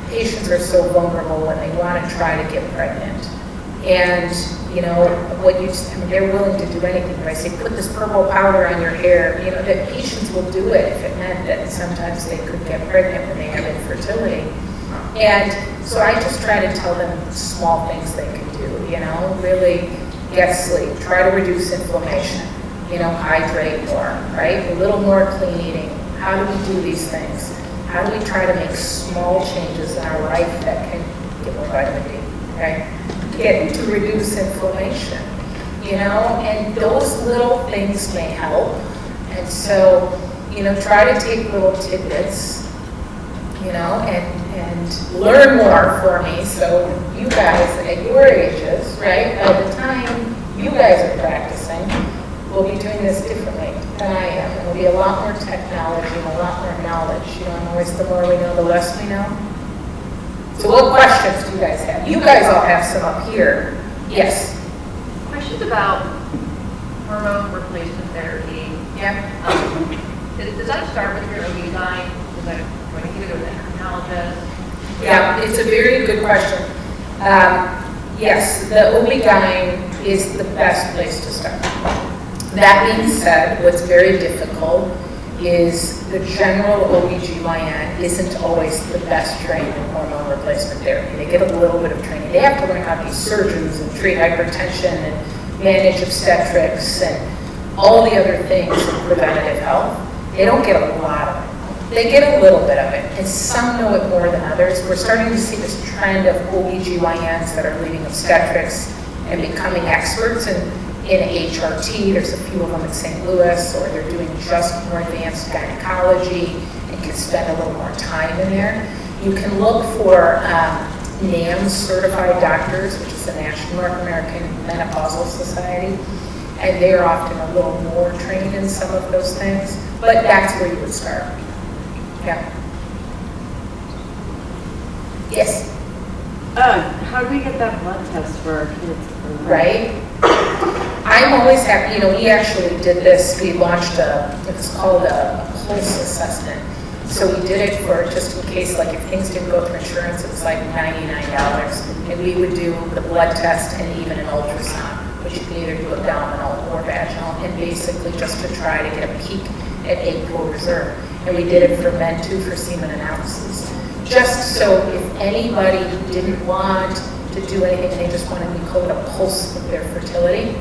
patients are so vulnerable when they want to try to get pregnant, And, you know, they're willing to do anything. If I say, put this purple powder on your hair, you know, that patients will do it if it meant that sometimes they could get pregnant when they have infertility. And so I just try to tell them small things they can do, you know, really get sleep, try to reduce inflammation, you know, hydrate more, right? A little more clean eating. How do we do these things? How do we try to make small changes in our life that can give more vitamin D, okay? Get to reduce inflammation, you know, and those little things may help. And so, you know, try to take little tidbits, you know, and learn more for me. So you guys at your ages, right, by the time you guys are practicing, we'll be doing this differently than I am. There'll be a lot more technology and a lot more knowledge. You know, and always the more we know, the less we know. So what questions do you guys have? You guys all have some up here. Yes? Questions about hormone replacement therapy. Yeah? Does that start with your OB-GYN? Is that going to give it to an endocrinologist? Yeah, it's a very good question. Yes, the OB-GYN is the best place to start. That being said, what's very difficult is the general OB-GYN isn't always the best trained in hormone replacement therapy. They get a little bit of training. They have to learn how to be surgeons and treat hypertension and manage obstetrics and all the other things in preventative health. They don't get a lot of it. They get a little bit of it, and some know it more than others. We're starting to see this trend of OB-GYNs that are leading obstetrics and becoming experts in HRT. There's a few of them in St. Louis, or they're doing just more advanced gynecology and can spend a little more time in there. You can look for NAMS certified doctors, which is the North American Menopausal Society, and they're often a little more trained in some of those things, but that's where you would start. Yeah. Yes? How do we get that blood test for our kids? Right? I'm always happy, you know, we actually did this, we launched it's called a pulse assessment. So we did it for just in case, like if things didn't go through insurance, it was like $99. And we would do the blood test and even an ultrasound, which you can either do abdominal or vaginal, and basically just to try to get a peek at egg pool reserve. And we did it for men too, for semen analysis. Just so if anybody didn't want to do anything, they just wanted, we call it a pulse of their fertility.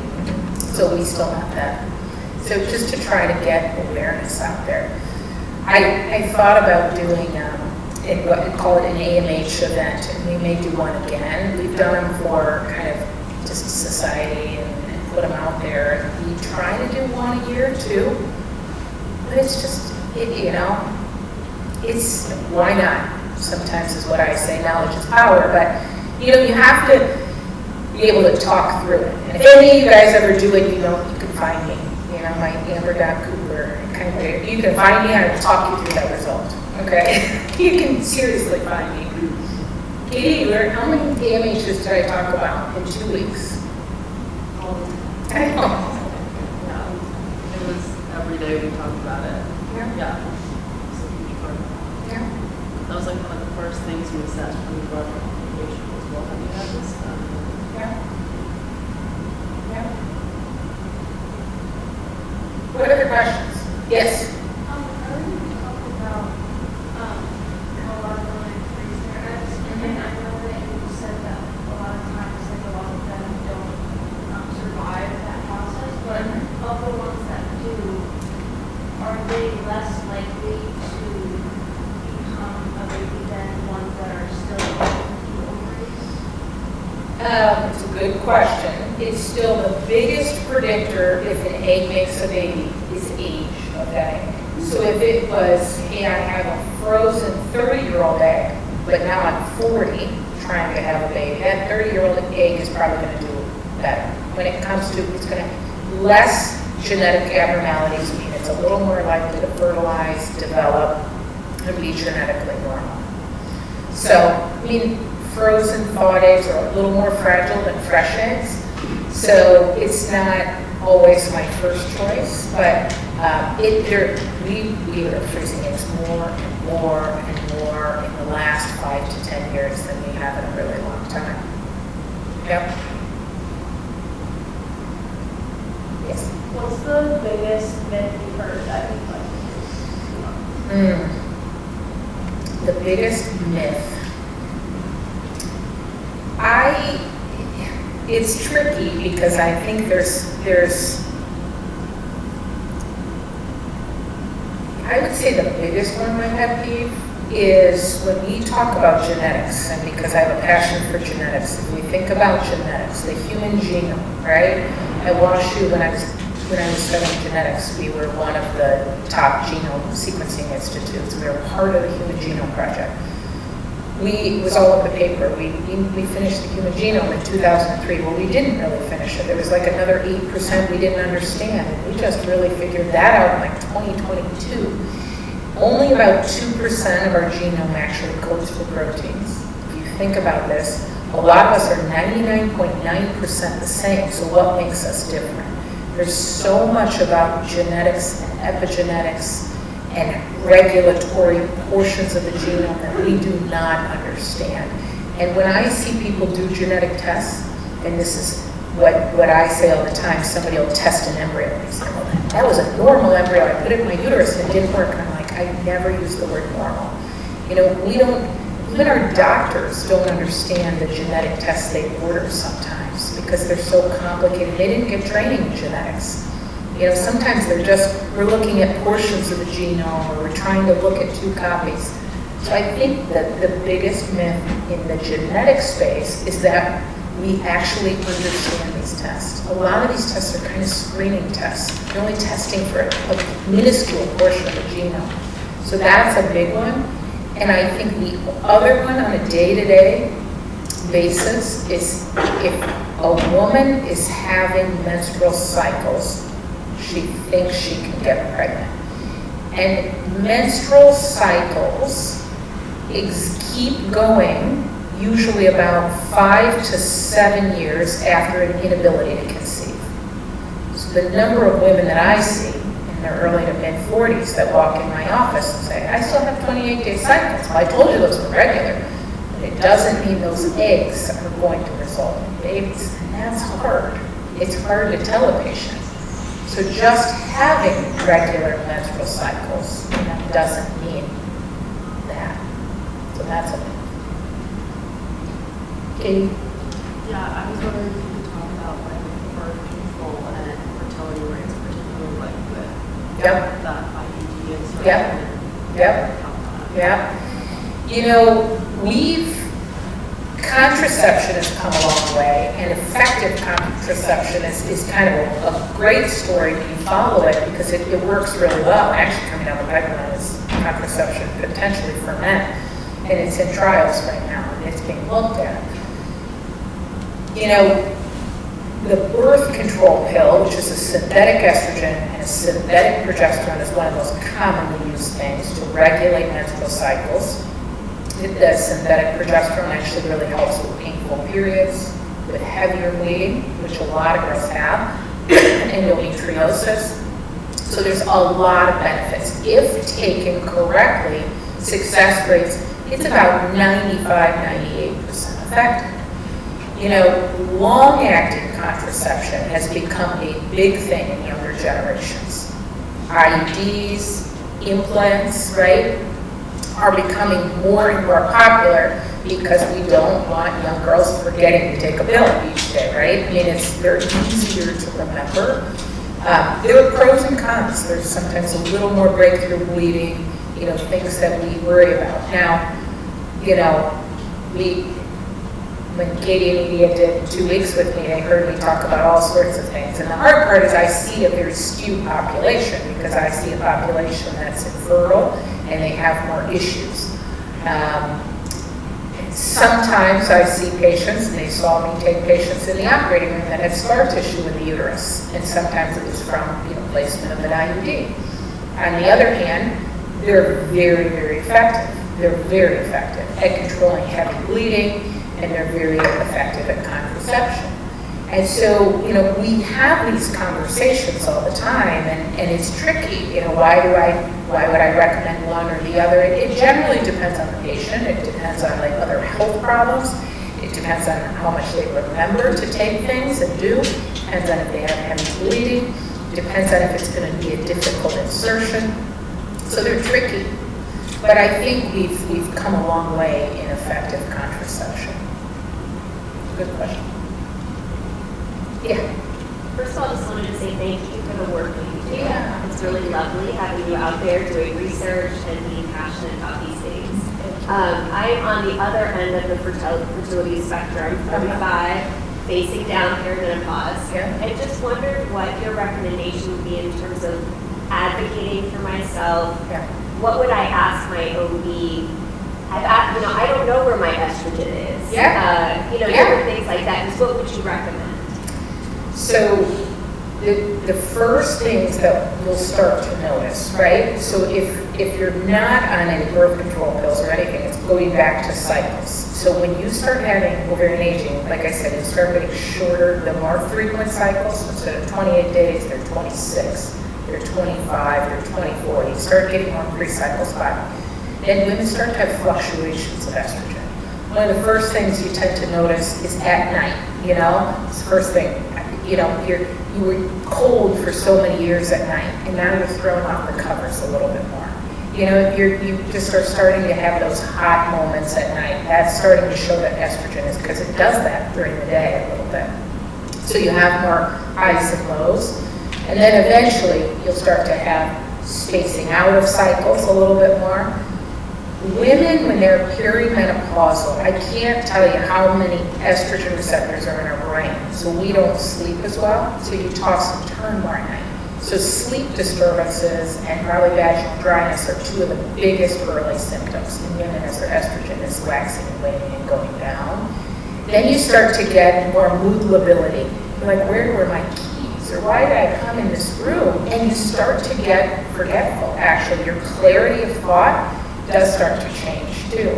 So we still have that. So just to try to get awareness out there. I thought about doing what we call it an AMH event, and we may do one again. We've done them for kind of just society and put them out there. And we try to do one a year too. But it's just, you know, it's, why not? Sometimes is what I say, knowledge is power, but you know, you have to be able to talk through it. And if any of you guys ever do it, you know, you can find me. You know, my Amber.Cooper, kind of, you can find me, I will talk you through that result, okay? You can seriously find me. Katie, how many AMHs did I talk about in 2 weeks? I know. It was every day we talked about it. Yeah. It's a huge part. Yeah. That was like one of the first things we assessed from the blood application as well. Have you had this done? Yeah. Yeah. What other questions? Yes. Earlier you talked about how a lot of women freeze their eggs, and I know that you said that a lot of times, like a lot of them don't survive that process, but of the ones that do, are they less likely to become a baby than ones that are still in the ovaries? It's a good question. It's still the biggest predictor if an egg makes a baby is age of that egg. So if it was, hey, I have a frozen 30-year-old egg, but now I'm 40 trying to have a baby, that 30-year-old egg is probably going to do better. When it comes to, it's going to less genetic abnormalities, mean it's a little more likely to fertilize, develop, and be genetically normal. So, I mean, frozen thawed eggs are a little more fragile than fresh eggs. So it's not always my first choice, but we are freezing eggs more and more and more in the last 5 to 10 years than we have in a really long time. Yep. Yes. What's the biggest myth you've heard that you'd like The biggest myth. It's tricky because I think I would say the biggest one, my pet peeve, is when we talk about genetics, and because I have a passion for genetics, if we think about genetics, the human genome, right? At WashU, when I was studying genetics, we were one of the top genome sequencing institutes. We were part of the Human Genome Project. It was all in the paper. We finished the human genome in 2003. Well, we didn't really finish it. There was like another 8% we didn't understand. And we just really figured that out in like 2022. Only about 2% of our genome actually codes for proteins. If you think about this, a lot of us are 99.9% the same. So what makes us different? There's so much about genetics and epigenetics and regulatory portions of the genome that we do not understand. And when I see people do genetic tests, and this is what I say all the time, somebody will test an embryo and they say, well, that was a normal embryo, I put it in my uterus and it didn't work. And I'm like, I never use the word normal. You know, even our doctors don't understand the genetic tests they order sometimes because they're so complicated. They didn't get training in genetics. You know, sometimes we're looking at portions of the genome, or we're trying to look at 2 copies. So I think that the biggest myth in the genetic space is that we actually understand these tests. A lot of these tests are kind of screening tests. They're only testing for a minuscule portion of the genome. So that's a big one. And I think the other one on a day-to-day basis is if a woman is having menstrual cycles, she thinks she can get pregnant. And menstrual cycles keep going usually about 5 to 7 years after an inability to conceive. So the number of women that I see in their early to mid 40s that walk in my office and say, I still have 28-day cycles. Well, I told you those were regular. But it doesn't mean those eggs are going to result in babies. And that's hard. It's hard to tell a patient. So just having regular menstrual cycles doesn't mean that. So that's a myth. Katie? Yeah, I was wondering if you could talk about like birth control and fertility rates, particularly like with Yep. the IUD and stuff. Yep. and Yep. how that- Yeah. You know, contraception has come a long way, and effective contraception is kind of a great story when you follow it because it works really well. Actually, coming down the pipeline is contraception potentially for men, and it's in trials right now, and it's being looked at. You know, the birth control pill, which is a synthetic estrogen and a synthetic progesterone, is one of the most commonly used things to regulate menstrual cycles. The synthetic progesterone actually really helps with painful periods, with heavier bleeding, which a lot of girls have, endometriosis. So there's a lot of benefits. If taken correctly, success rates, it's about 95, 98% effective. You know, long-acting contraception has become a big thing in younger generations. IUDs, implants, right, are becoming more and more popular because we don't want young girls forgetting to take a pill each day, right? I mean, they're easier to remember. There are pros and cons. There's sometimes a little more breakthrough bleeding, you know, things that we worry about. Now, you know, when Katie and Edie did 2 weeks with me, they heard me talk about all sorts of things. And the hard part is I see a very skewed population because I see a population that's infertile and they have more issues. Sometimes I see patients, and they saw me take patients in the operating room that had scar tissue in the uterus, and sometimes it was from, you know, placement of an IUD. On the other hand, they're very, very effective. They're very effective at controlling heavy bleeding, and they're very effective at contraception. And so, you know, we have these conversations all the time, and it's tricky. You know, why would I recommend one or the other? It generally depends on the patient. It depends on like other health problems. It depends on how much they remember to take things and do. It depends on if they have heavy bleeding. depends on if it's going to be a difficult insertion. So they're tricky. But I think we've come a long way in effective contraception. Good question. Yeah. First of all, I just wanted to say thank you for the work that you do. Yeah. It's really lovely having you out there doing research and being passionate about these things. I'm on the other end of the fertility spectrum, 45, facing down perimenopause. Yeah. I just wondered what your recommendation would be in terms of advocating for myself. Yeah. What would I ask my OB? I don't know where my estrogen is. Yeah. Different things like that. Just what would you recommend? So the first things that you'll start to notice, right? So if you're not on any birth control pills or anything, it's going back to cycles. So when you start having ovarian aging, like I said, you start getting shorter, the more frequent cycles. Instead of 28 days, they're 26, they're 25, they're 24. You start getting more pre-cycles by. Then women start to have fluctuations of estrogen. One of the first things you tend to notice is at night, It's the first thing. You were cold for so many years at night, and now you're throwing off the covers a little bit more. You just are starting to have those hot moments at night. That's starting to show that estrogen is, because it does that during the day a little bit. So you have more highs and lows, and then eventually you'll start to have spacing out of cycles a little bit more. Women, when they're perimenopausal, I can't tell you how many estrogen receptors are in our brain. So we don't sleep as well, so you toss and turn more at night. So sleep disturbances and probably vaginal dryness are two of the biggest early symptoms in women as their estrogen is waxing and waning and going down. Then you start to get more mood lability. You're like, where were my keys? Or why did I come in this room? And you start to get forgetful, actually. Your clarity of thought does start to change too.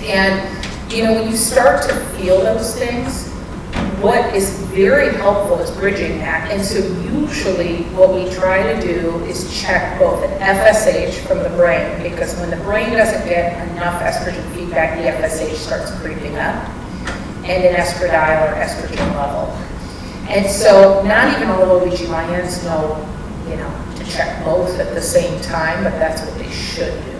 And when you start to feel those things, what is very helpful is bridging that. And so usually what we try to do is check both an FSH from the brain, because when the brain doesn't get enough estrogen feedback, the FSH starts creeping up, and an estradiol or estrogen level. And so not even all OBGYNs know, to check both at the same time, but that's what they should do.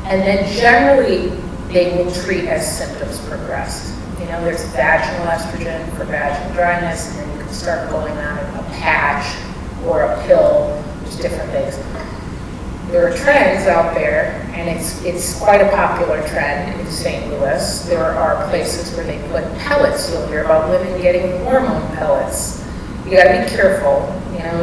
And then generally, they will treat as symptoms progress. There's vaginal estrogen for vaginal dryness, and then you can start going on a patch or a pill. There's different things. There are trends out there, and it's quite a popular trend in St. Louis. There are places where they put pellets. You'll hear about women getting hormone pellets. You got to be careful.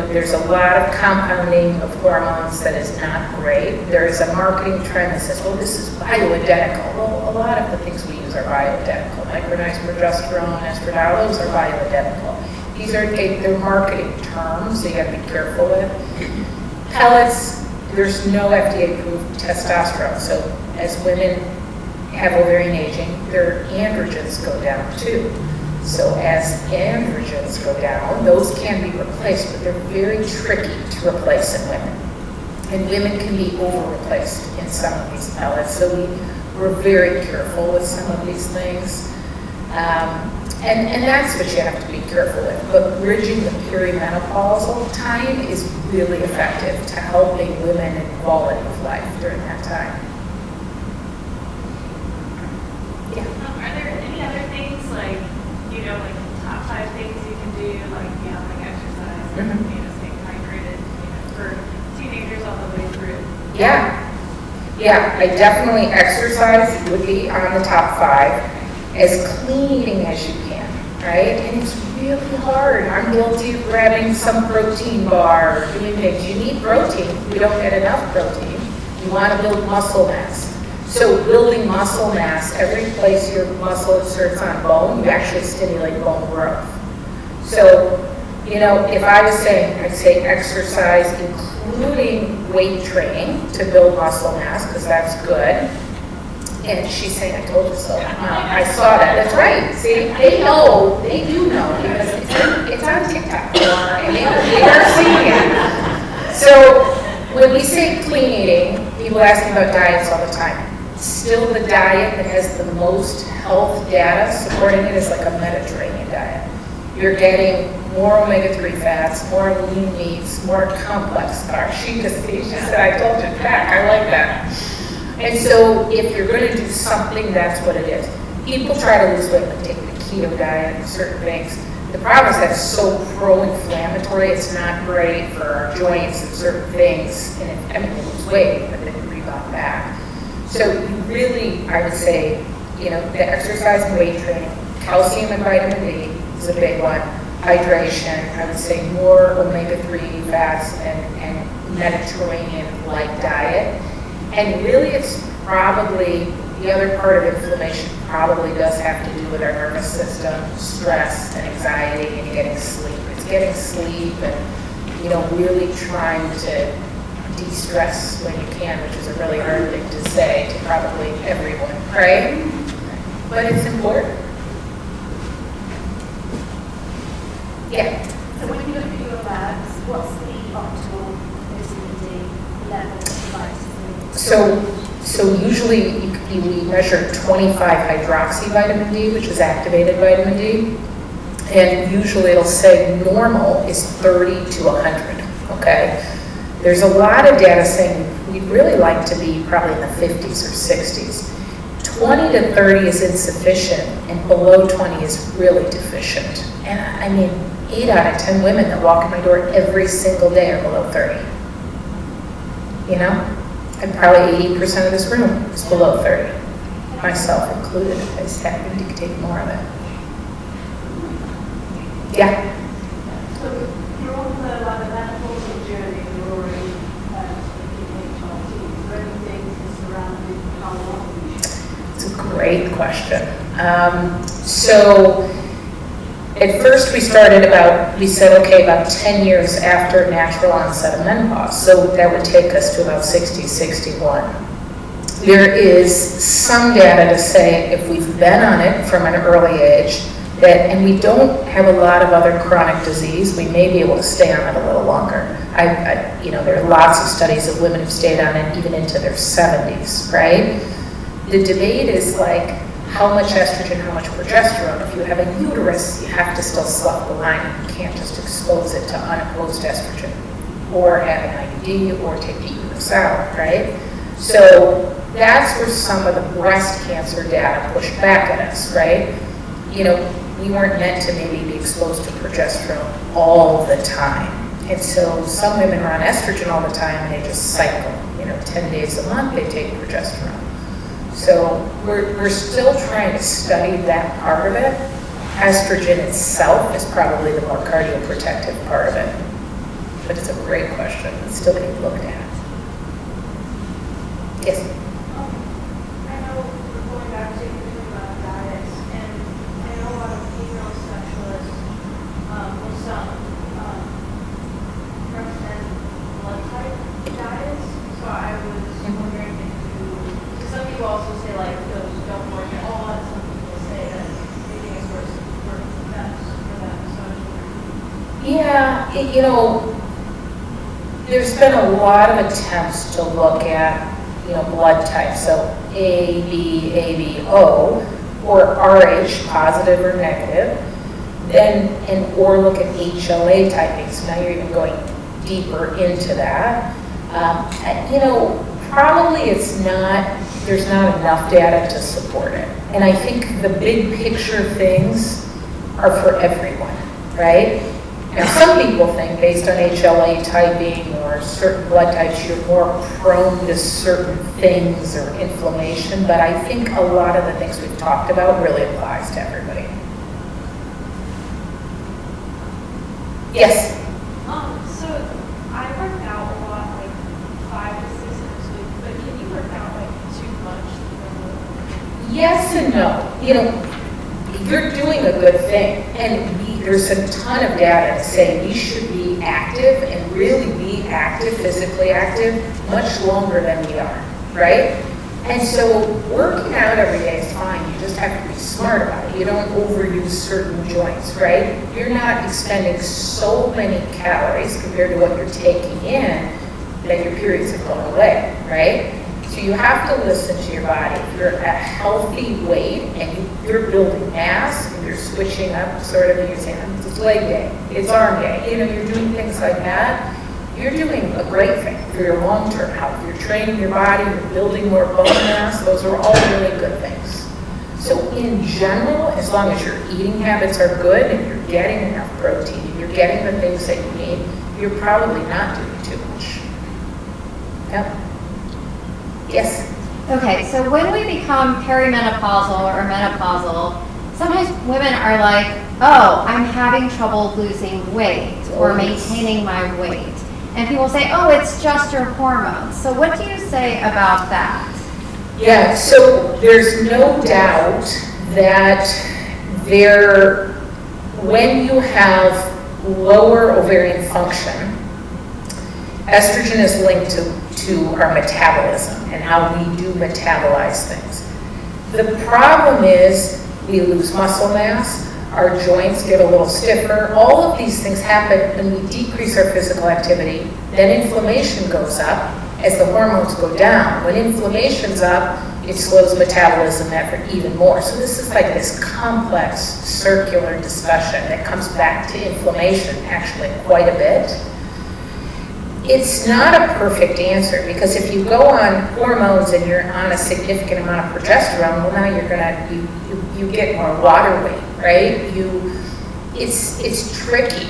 There's a lot of compounding of hormones that is not great. There is a marketing trend that says, this is bioidentical. Well, a lot of the things we use are bioidentical. Micronized progesterone, estradiol, those are bioidentical. These are, they're marketing terms, so you got to be careful with. Pellets, there's no FDA-approved testosterone. So as women have ovarian aging, their androgens go down too. So as androgens go down, those can be replaced, but they're very tricky to replace in women. And women can be over-replaced in some of these pellets. So we're very careful with some of these things. And that's what you have to be careful with. But bridging the perimenopausal time is really effective to helping women in quality of life during that time. Yeah. Are there any other things like top 5 things you can do, like exercise, staying hydrated, for teenagers all the way through? Yeah, I definitely exercise would be on the top 5. As clean eating as you can, right? And it's really hard. I'm guilty of grabbing some protein bar, doing things. You need protein. We don't get enough protein. You want to build muscle mass. So building muscle mass, every place your muscle inserts on bone, you actually stimulate bone growth. So, if I was saying, I'd say exercise, including weight training to build muscle mass, because that's good. And she's saying, I told you so. I saw that. That's right. See, they know, they do know, because it's on TikTok, and they are seeing it. So when we say clean eating, people ask me about diets all the time. Still, the diet that has the most health data supporting it is like a Mediterranean diet. You're getting more omega-3 fats, more lean meats, more complex carbs. She said, I told you back, I like that. And so if you're going to do something, that's what it is. People try to lose weight by taking a keto diet and certain things. The problem is that's so pro-inflammatory, it's not great for our joints and certain things. And you lose weight, but then you rebound back. So you really, I would say, the exercise and weight training, calcium and vitamin D is a big one. Hydration, I would say more omega-3 fats and Mediterranean-like diet. And really it's probably, the other part of inflammation probably does have to do with our nervous system, stress and anxiety and getting sleep. It's getting sleep and, really trying to de-stress when you can, which is a really hard thing to say to probably everyone, right? But it's important. Yeah. So when you look at your labs, what's the optimal vitamin D level of vitamin? So usually we measure 25 hydroxy vitamin D, which is activated vitamin D, and usually it'll say normal is 30 to 100, okay? There's a lot of data saying we'd really like to be probably in the 50s or 60s. 20 to 30 is insufficient, and below 20 is really deficient. And I mean, 8 out of 10 women that walk in my door every single day are below 30. And probably 80% of this room is below 30, myself included. I just happen to take more of it. Yeah. So you're on the menopause journey, you're already taking HRT. Is there anything surrounding how long you should? It's a great question. So at first we said, okay, about 10 years after natural onset of menopause. So that would take us to about 60, 61. There is some data to say if we've been on it from an early age, and we don't have a lot of other chronic disease, we may be able to stay on it a little longer. There are lots of studies of women who've stayed on it even into their 70s, right? The debate is like, how much estrogen, how much progesterone. If you have a uterus, you have to still slough the lining. You can't just expose it to unopposed estrogen or have an IUD or take the uterus out, right? So that's where some of the breast cancer data pushed back at us, right? We weren't meant to maybe be exposed to progesterone all the time. And so some women are on estrogen all the time and they just cycle, 10 days a month they take progesterone. So we're still trying to study that part of it. Estrogen itself is probably the more cardioprotective part of it. But it's a great question. It's still being looked at. Yes? I know we're going back to diets, and I know a lot of female specialists will some recommend blood type diets. So I was wondering if some people also say like those don't work at all, and some people say that they think it's worse best for them. So I was wondering. Yeah, there's been a lot of attempts to look at, blood types. So A, B, AB, O, or RH, positive or negative. Or look at HLA typing. So now you're even going deeper into that. Probably there's not enough data to support it. And I think the big picture things are for everyone, right? Now, some people think based on HLA typing or certain blood types, you're more prone to certain things or inflammation, but I think a lot of the things we've talked about really applies to everybody. Yes? So I work out a lot, like 5 to 6 times a week, but can you work out like too much? Yes and no. You're doing a good thing, and there's a ton of data to say we should be active and really be active, physically active, much longer than we are, right? And so working out every day is fine. You just have to be smart about it. You don't overuse certain joints, right? You're not expending so many calories compared to what you're taking in that your periods have gone away, right? So you have to listen to your body. If you're at a healthy weight and you're building mass and you're switching up sort of your hands, it's leg day, it's arm day, you know, you're doing things like that, you're doing a great thing for your long-term health. You're training your body, you're building more bone mass, those are all really good things. So in general, as long as your eating habits are good and you're getting enough protein and you're getting the things that you need, you're probably not doing too much. Yep. Yes? Okay, so when we become perimenopausal or menopausal, sometimes women are like, oh, I'm having trouble losing weight or maintaining my weight. And people say, oh, it's just your hormones. So what do you say about that? Yeah, so there's no doubt that when you have lower ovarian function, estrogen is linked to our metabolism and how we do metabolize things. The problem is we lose muscle mass, our joints get a little stiffer. All of these things happen when we decrease our physical activity. Then inflammation goes up as the hormones go down. When inflammation's up, it slows metabolism effort even more. So this is like this complex circular discussion that comes back to inflammation actually quite a bit. It's not a perfect answer because if you go on hormones and you're on a significant amount of progesterone, well now you get more water weight, right? It's tricky,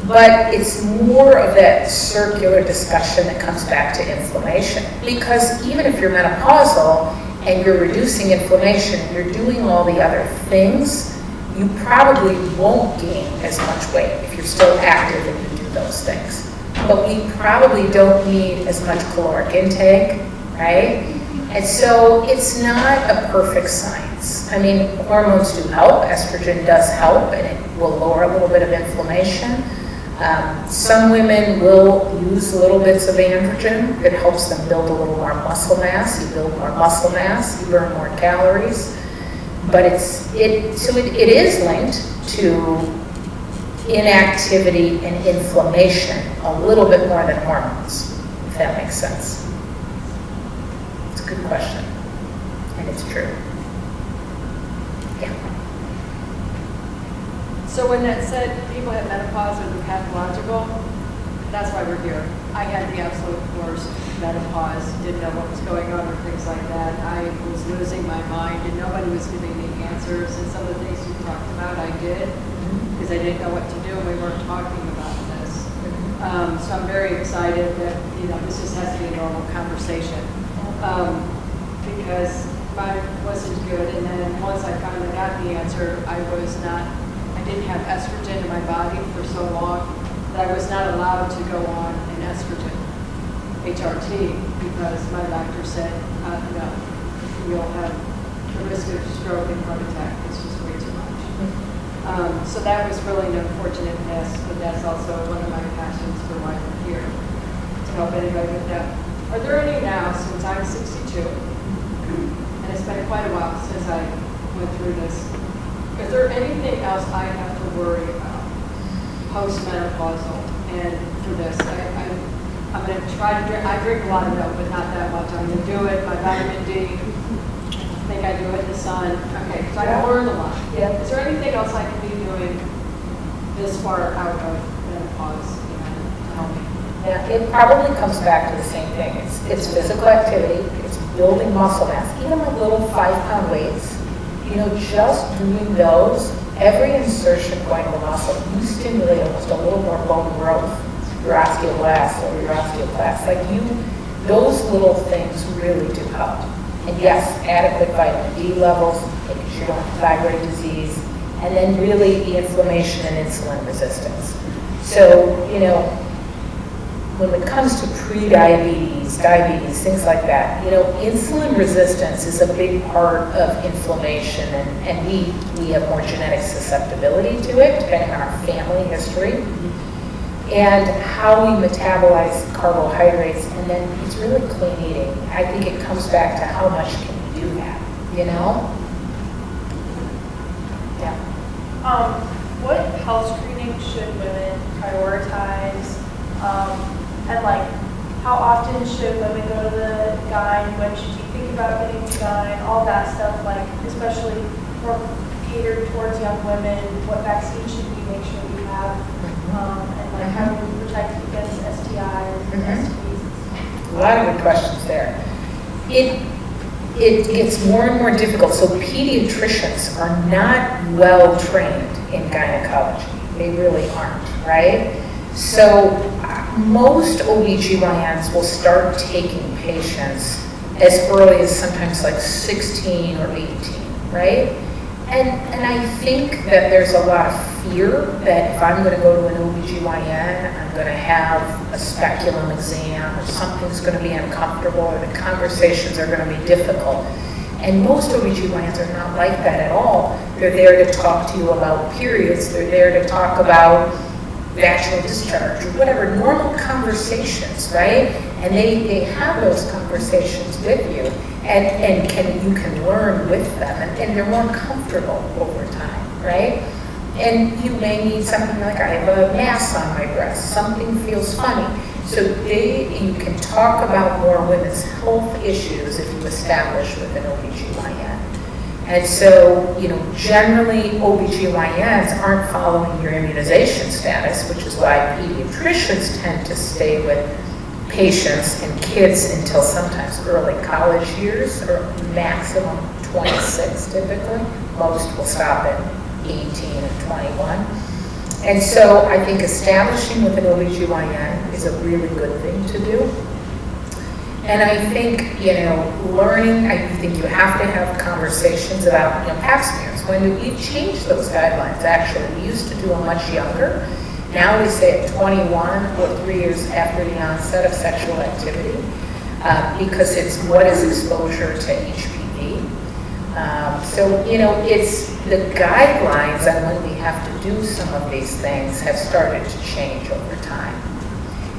but it's more of that circular discussion that comes back to inflammation. Because even if you're menopausal and you're reducing inflammation, you're doing all the other things, you probably won't gain as much weight if you're still active and you do those things. But we probably don't need as much caloric intake, right? And so it's not a perfect science. I mean, hormones do help. Estrogen does help, and it will lower a little bit of inflammation. Some women will use little bits of androgen. It helps them build a little more muscle mass. You build more muscle mass, you burn more calories. But it is linked to inactivity and inflammation a little bit more than hormones, if that makes sense. It's a good question, and it's true. Yeah. So when that said people have menopause or they're pathological, that's why we're here. I had the absolute worst menopause, didn't know what was going on or things like that. I was losing my mind and nobody was giving me answers, and some of the things you talked about I did because I didn't know what to do and we weren't talking about this. So I'm very excited that, this just has to be a normal conversation because mine wasn't good, and then once I finally got the answer, I didn't have estrogen in my body for so long that I was not allowed to go on an estrogen, HRT, because my doctor said, no, you'll have the risk of stroke and heart attack. It's just way too much. So that was really an unfortunate miss, but that's also one of my passions for why I'm here, to help anybody with that. Are there any now, since I'm 62, and it's been quite a while since I went through this, is there anything else I have to worry about post-menopausal and for this? I'm going to try to drink, I drink a lot of milk, but not that much. I'm going to do it, my vitamin D, I think I do it in the sun. Okay, so I can learn a lot. Yeah. Is there anything else I can be doing this far out of menopause to help me? Yeah, it probably comes back to the same thing. It's physical activity, it's building muscle mass, even like little 5-pound weights. Just doing those, every insertion going to the muscle, you stimulate almost a little more bone growth, your osteoblasts or your osteoclasts. Those little things really do help. And yes, adequate vitamin D levels, making sure you don't have thyroid disease, and then really the inflammation and insulin resistance. So, when it comes to pre-diabetes, diabetes, things like that, insulin resistance is a big part of inflammation, and we have more genetic susceptibility to it, depending on our family history, and how we metabolize carbohydrates, and then it's really clean eating. I think it comes back to how much can we do that, Yeah. What health screening should women prioritize? And how often should women go to the gyne, when should you think about getting to gyne, all that stuff, like especially more catered towards young women, what vaccine should we make sure we have, and like how do we protect against STIs and STDs. A lot of good questions there. It gets more and more difficult. So pediatricians are not well trained in gynecology. They really aren't, right? So most OBGYNs will start taking patients as early as sometimes like 16 or 18, right? And I think that there's a lot of fear that if I'm going to go to an OBGYN, I'm going to have a speculum exam or something's going to be uncomfortable or the conversations are going to be difficult. And most OBGYNs are not like that at all. They're there to talk to you about periods. They're there to talk about vaginal discharge or whatever, normal conversations, right? And they have those conversations with you. And you can learn with them, and they're more comfortable over time, right? And you may need something like, I have a mass on my breast, something feels funny. So you can talk about more women's health issues if you establish with an OBGYN. And so, generally OBGYNs aren't following your immunization status, which is why pediatricians tend to stay with patients and kids until sometimes early college years, or maximum 26 typically. Most will stop at 18 and 21. And so I think establishing with an OBGYN is a really good thing to do. And I think, learning, I think you have to have conversations about, pap smears. When we changed those guidelines, actually, we used to do them much younger. Now we say at 21 or 3 years after the onset of sexual activity, because it's what is exposure to HPV. It's the guidelines on when we have to do some of these things have started to change over time.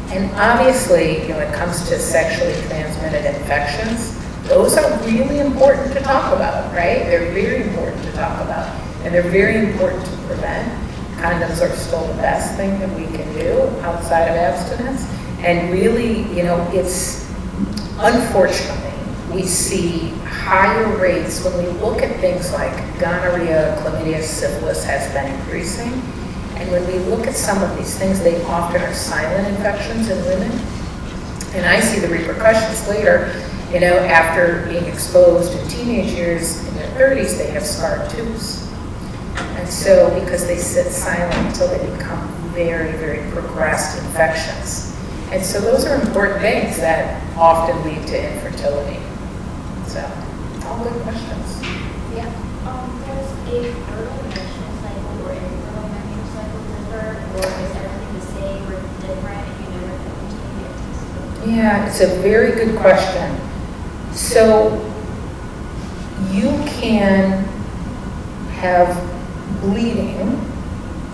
And obviously, when it comes to sexually transmitted infections, those are really important to talk about, right? They're very important to talk about, and they're very important to prevent. Condoms are still the best thing that we can do outside of abstinence. And really, it's unfortunately, we see higher rates when we look at things like gonorrhea, chlamydia, syphilis has been increasing. And when we look at some of these things, they often are silent infections in women. And I see the repercussions later, after being exposed in teenage years, in their 30s, they have scarred tubes. And so, because they sit silent until they become very, very progressed infections. And so those are important things that often lead to infertility. So, all good questions. Yeah. Does a fertile menstrual cycle or infertile menstrual cycle differ, or is everything the same or different and you never know which can get tested? Yeah, it's a very good question. So, you can have bleeding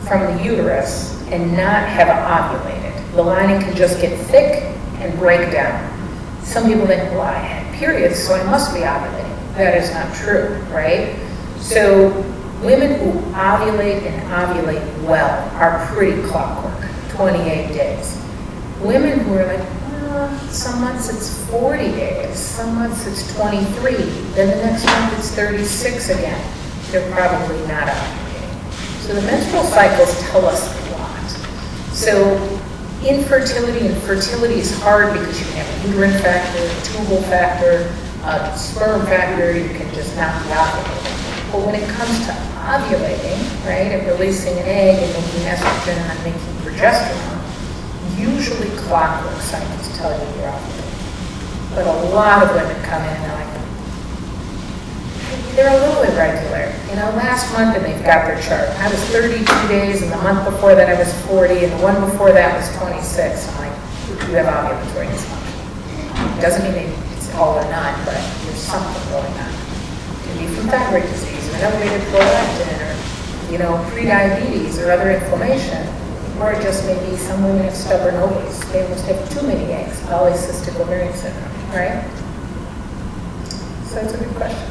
from the uterus and not have ovulated. The lining can just get thick and break down. Some people think, well, I had periods, so I must be ovulating. That is not true, right? So women who ovulate and ovulate well are pretty clockwork, 28 days. Women who are like, some months it's 40 days, some months it's 23, then the next month it's 36 again. They're probably not ovulating. So the menstrual cycles tell us a lot. So infertility and fertility is hard because you can have a uterine factor, a tubal factor, a sperm factor, you can just not be ovulating. But when it comes to ovulating, right, and releasing an egg and making estrogen and making progesterone, usually clockwork cycles tell you you're ovulating. But a lot of women come in and they're like, they're a little irregular. Last month and they've got their chart. I was 32 days and the month before that I was 40 and the one before that was 26. I'm like, you have ovulatory dysfunction. Doesn't mean it's all or none, but there's something going on. It can be from thyroid disease or elevated prolactin or, pre-diabetes or other inflammation. Or it just may be some women have stubborn ovaries. They must have too many eggs, polycystic ovarian syndrome, right? So that's a good question.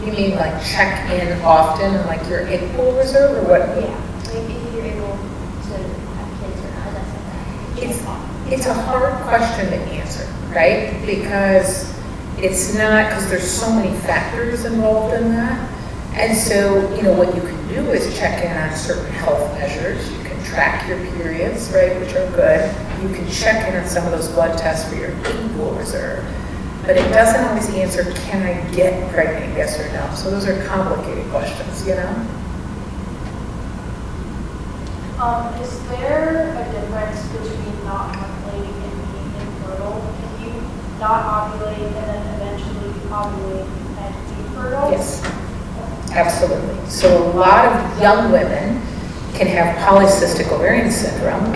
You mean like check in often and like your egg pool reserve or what? Yeah, like if you're able to have kids or not, that's like that. It's a hard question to answer, right? Because it's not, because there's so many factors involved in that. And so, what you can do is check in on certain health measures. You can track your periods, right, which are good. You can check in on some of those blood tests for your egg pool reserve. But it doesn't always answer, can I get pregnant, yes or no? So those are complicated questions, Is there a difference between not ovulating and being infertile? Can you not ovulate and then eventually ovulate and be fertile? Yes, absolutely. So a lot of young women can have polycystic ovarian syndrome,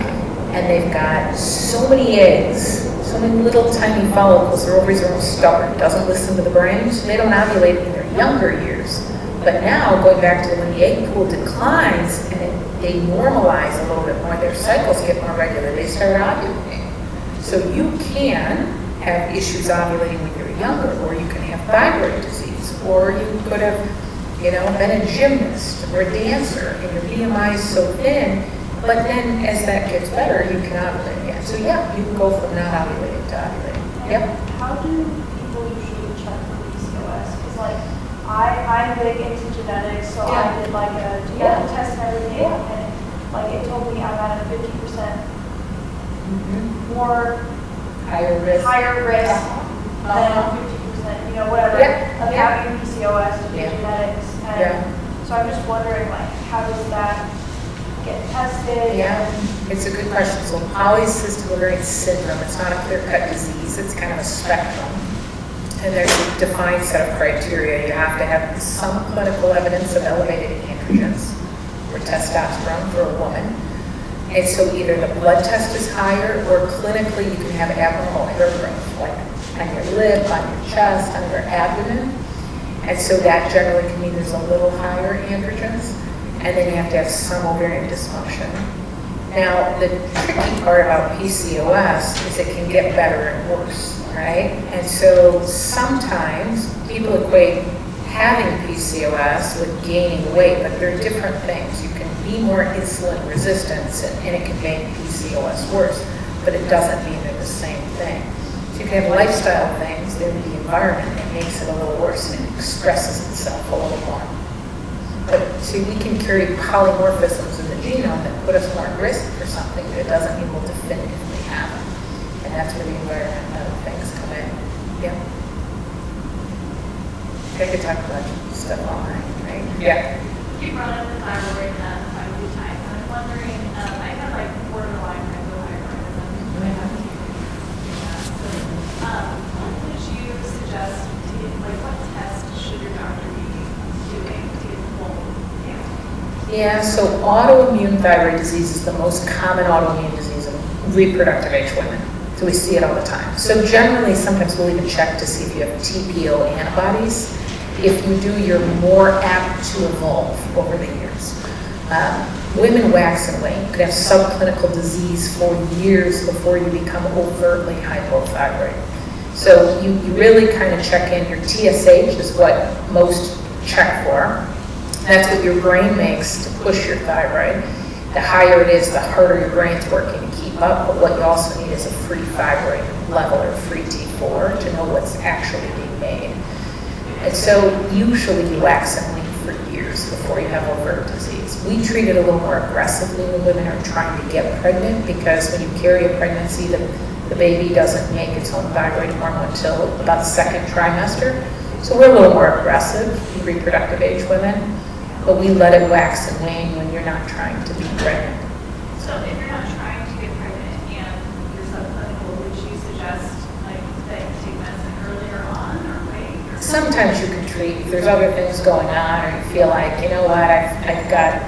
and they've got so many eggs, so many little tiny follicles. Their ovaries are almost stubborn, doesn't listen to the brain, so they don't ovulate in their younger years. But now, going back to when the egg pool declines and they normalize a little bit more, their cycles get more regular, they start ovulating. So you can have issues ovulating when you're younger, or you can have thyroid disease, or you could have, been a gymnast or a dancer and your BMI is so thin, but then as that gets better, you can ovulate again. So yeah, you can go from not ovulating to ovulating. Yep. How do people usually check for PCOS? Because I'm big into genetics, so I did like a genetic test and everything, and it told me I'm at a 50% more Higher risk. Than 50%, whatever, of having PCOS to do genetics. And so I'm just wondering, how does that get tested? Yeah, it's a good question. So polycystic ovarian syndrome, it's not a clear-cut disease, it's kind of a spectrum. And there's a defined set of criteria. You have to have some clinical evidence of elevated androgens or testosterone for a woman. And so either the blood test is higher, or clinically you can have abnormal hair growth, like on your lip, on your chest, on your abdomen. And so that generally can mean there's a little higher androgens. And then you have to have some ovarian dysfunction. Now, the tricky part about PCOS is it can get better and worse, right? And so sometimes people equate having PCOS with gaining weight, but they're different things. You can be more insulin resistant, and it can make PCOS worse, but it doesn't mean they're the same thing. So you can have lifestyle things in the environment that makes it a little worse, and it expresses itself a little more. But see, we can carry polymorphisms in the genome that put us more at risk for something, but it doesn't mean we'll definitively have it. And that's where the environment and other things come in. Yeah. I could talk about stuff online, right? Yeah. You brought up the thyroid type. I'm wondering, I have borderline hypothyroidism. I have what would you suggest what test should your doctor be doing to get full answer? Yeah, so autoimmune thyroid disease is the most common autoimmune disease in reproductive age women. So we see it all the time. So generally, sometimes we'll even check to see if you have TPO antibodies. If you do, you're more apt to evolve over the years. Women wax and wane. You could have subclinical disease for years before you become overtly hypothyroid. So you really kind of check in. Your TSH is what most check for. That's what your brain makes to push your thyroid. The higher it is, the harder your brain's working to keep up. But what you also need is a free thyroid level, or free T4, to know what's actually being made. And so usually you wax and wane for years before you have overt disease. We treat it a little more aggressively when women are trying to get pregnant, because when you carry a pregnancy, the baby doesn't make its own thyroid hormone until about the second trimester. So we're a little more aggressive in reproductive age women, but we let it wax and wane when you're not trying to be pregnant. So if you're not trying to get pregnant and you're subclinical, would you suggest that you take medicine earlier on or wait? Sometimes you can treat if there's other things going on, or you feel like, you know what, I've got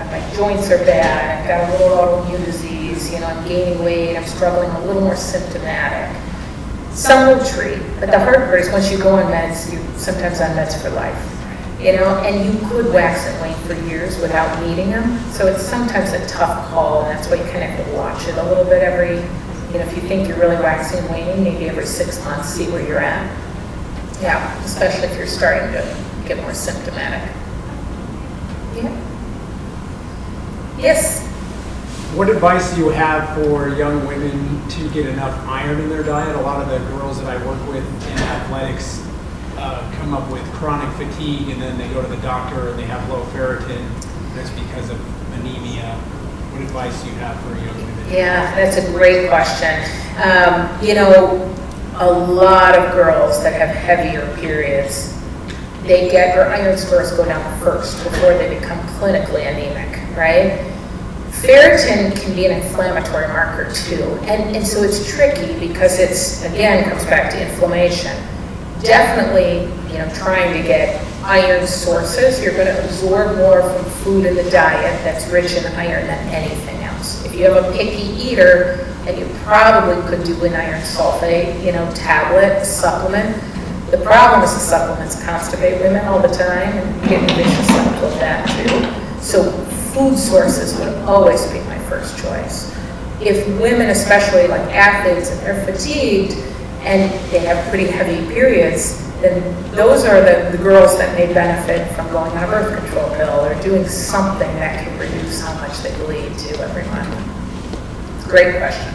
my joints are bad, I've got a little autoimmune disease, I'm gaining weight, I'm struggling, a little more symptomatic. Some will treat, but the hard part is once you go on meds, you're sometimes on meds for life. And you could wax and wane for years without needing them. So it's sometimes a tough call, and that's why you kind of have to watch it a little bit if you think you're really waxing and waning, maybe every 6 months, see where you're at. Yeah, especially if you're starting to get more symptomatic. Yeah. Yes? What advice do you have for young women to get enough iron in their diet? A lot of the girls that I work with in athletics come up with chronic fatigue, and then they go to the doctor and they have low ferritin. That's because of anemia. What advice do you have for young women? Yeah, that's a great question. You know, a lot of girls that have heavier periods, their iron scores go down first before they become clinically anemic, right? Ferritin can be an inflammatory marker too, and so it's tricky because it's, again, comes back to inflammation. Definitely, you know, trying to get iron sources. You're going to absorb more from food in the diet that's rich in iron than anything else. If you have a picky eater, then you probably could do an iron sulfate, you know, tablet, supplement. The problem is the supplements constipate women all the time, and you get a vicious cycle of that too. So food sources would always be my first choice. If women, especially like athletes, and they're fatigued and they have pretty heavy periods, then those are the girls that may benefit from going on a birth control pill or doing something that can reduce how much they bleed too every month. Great question.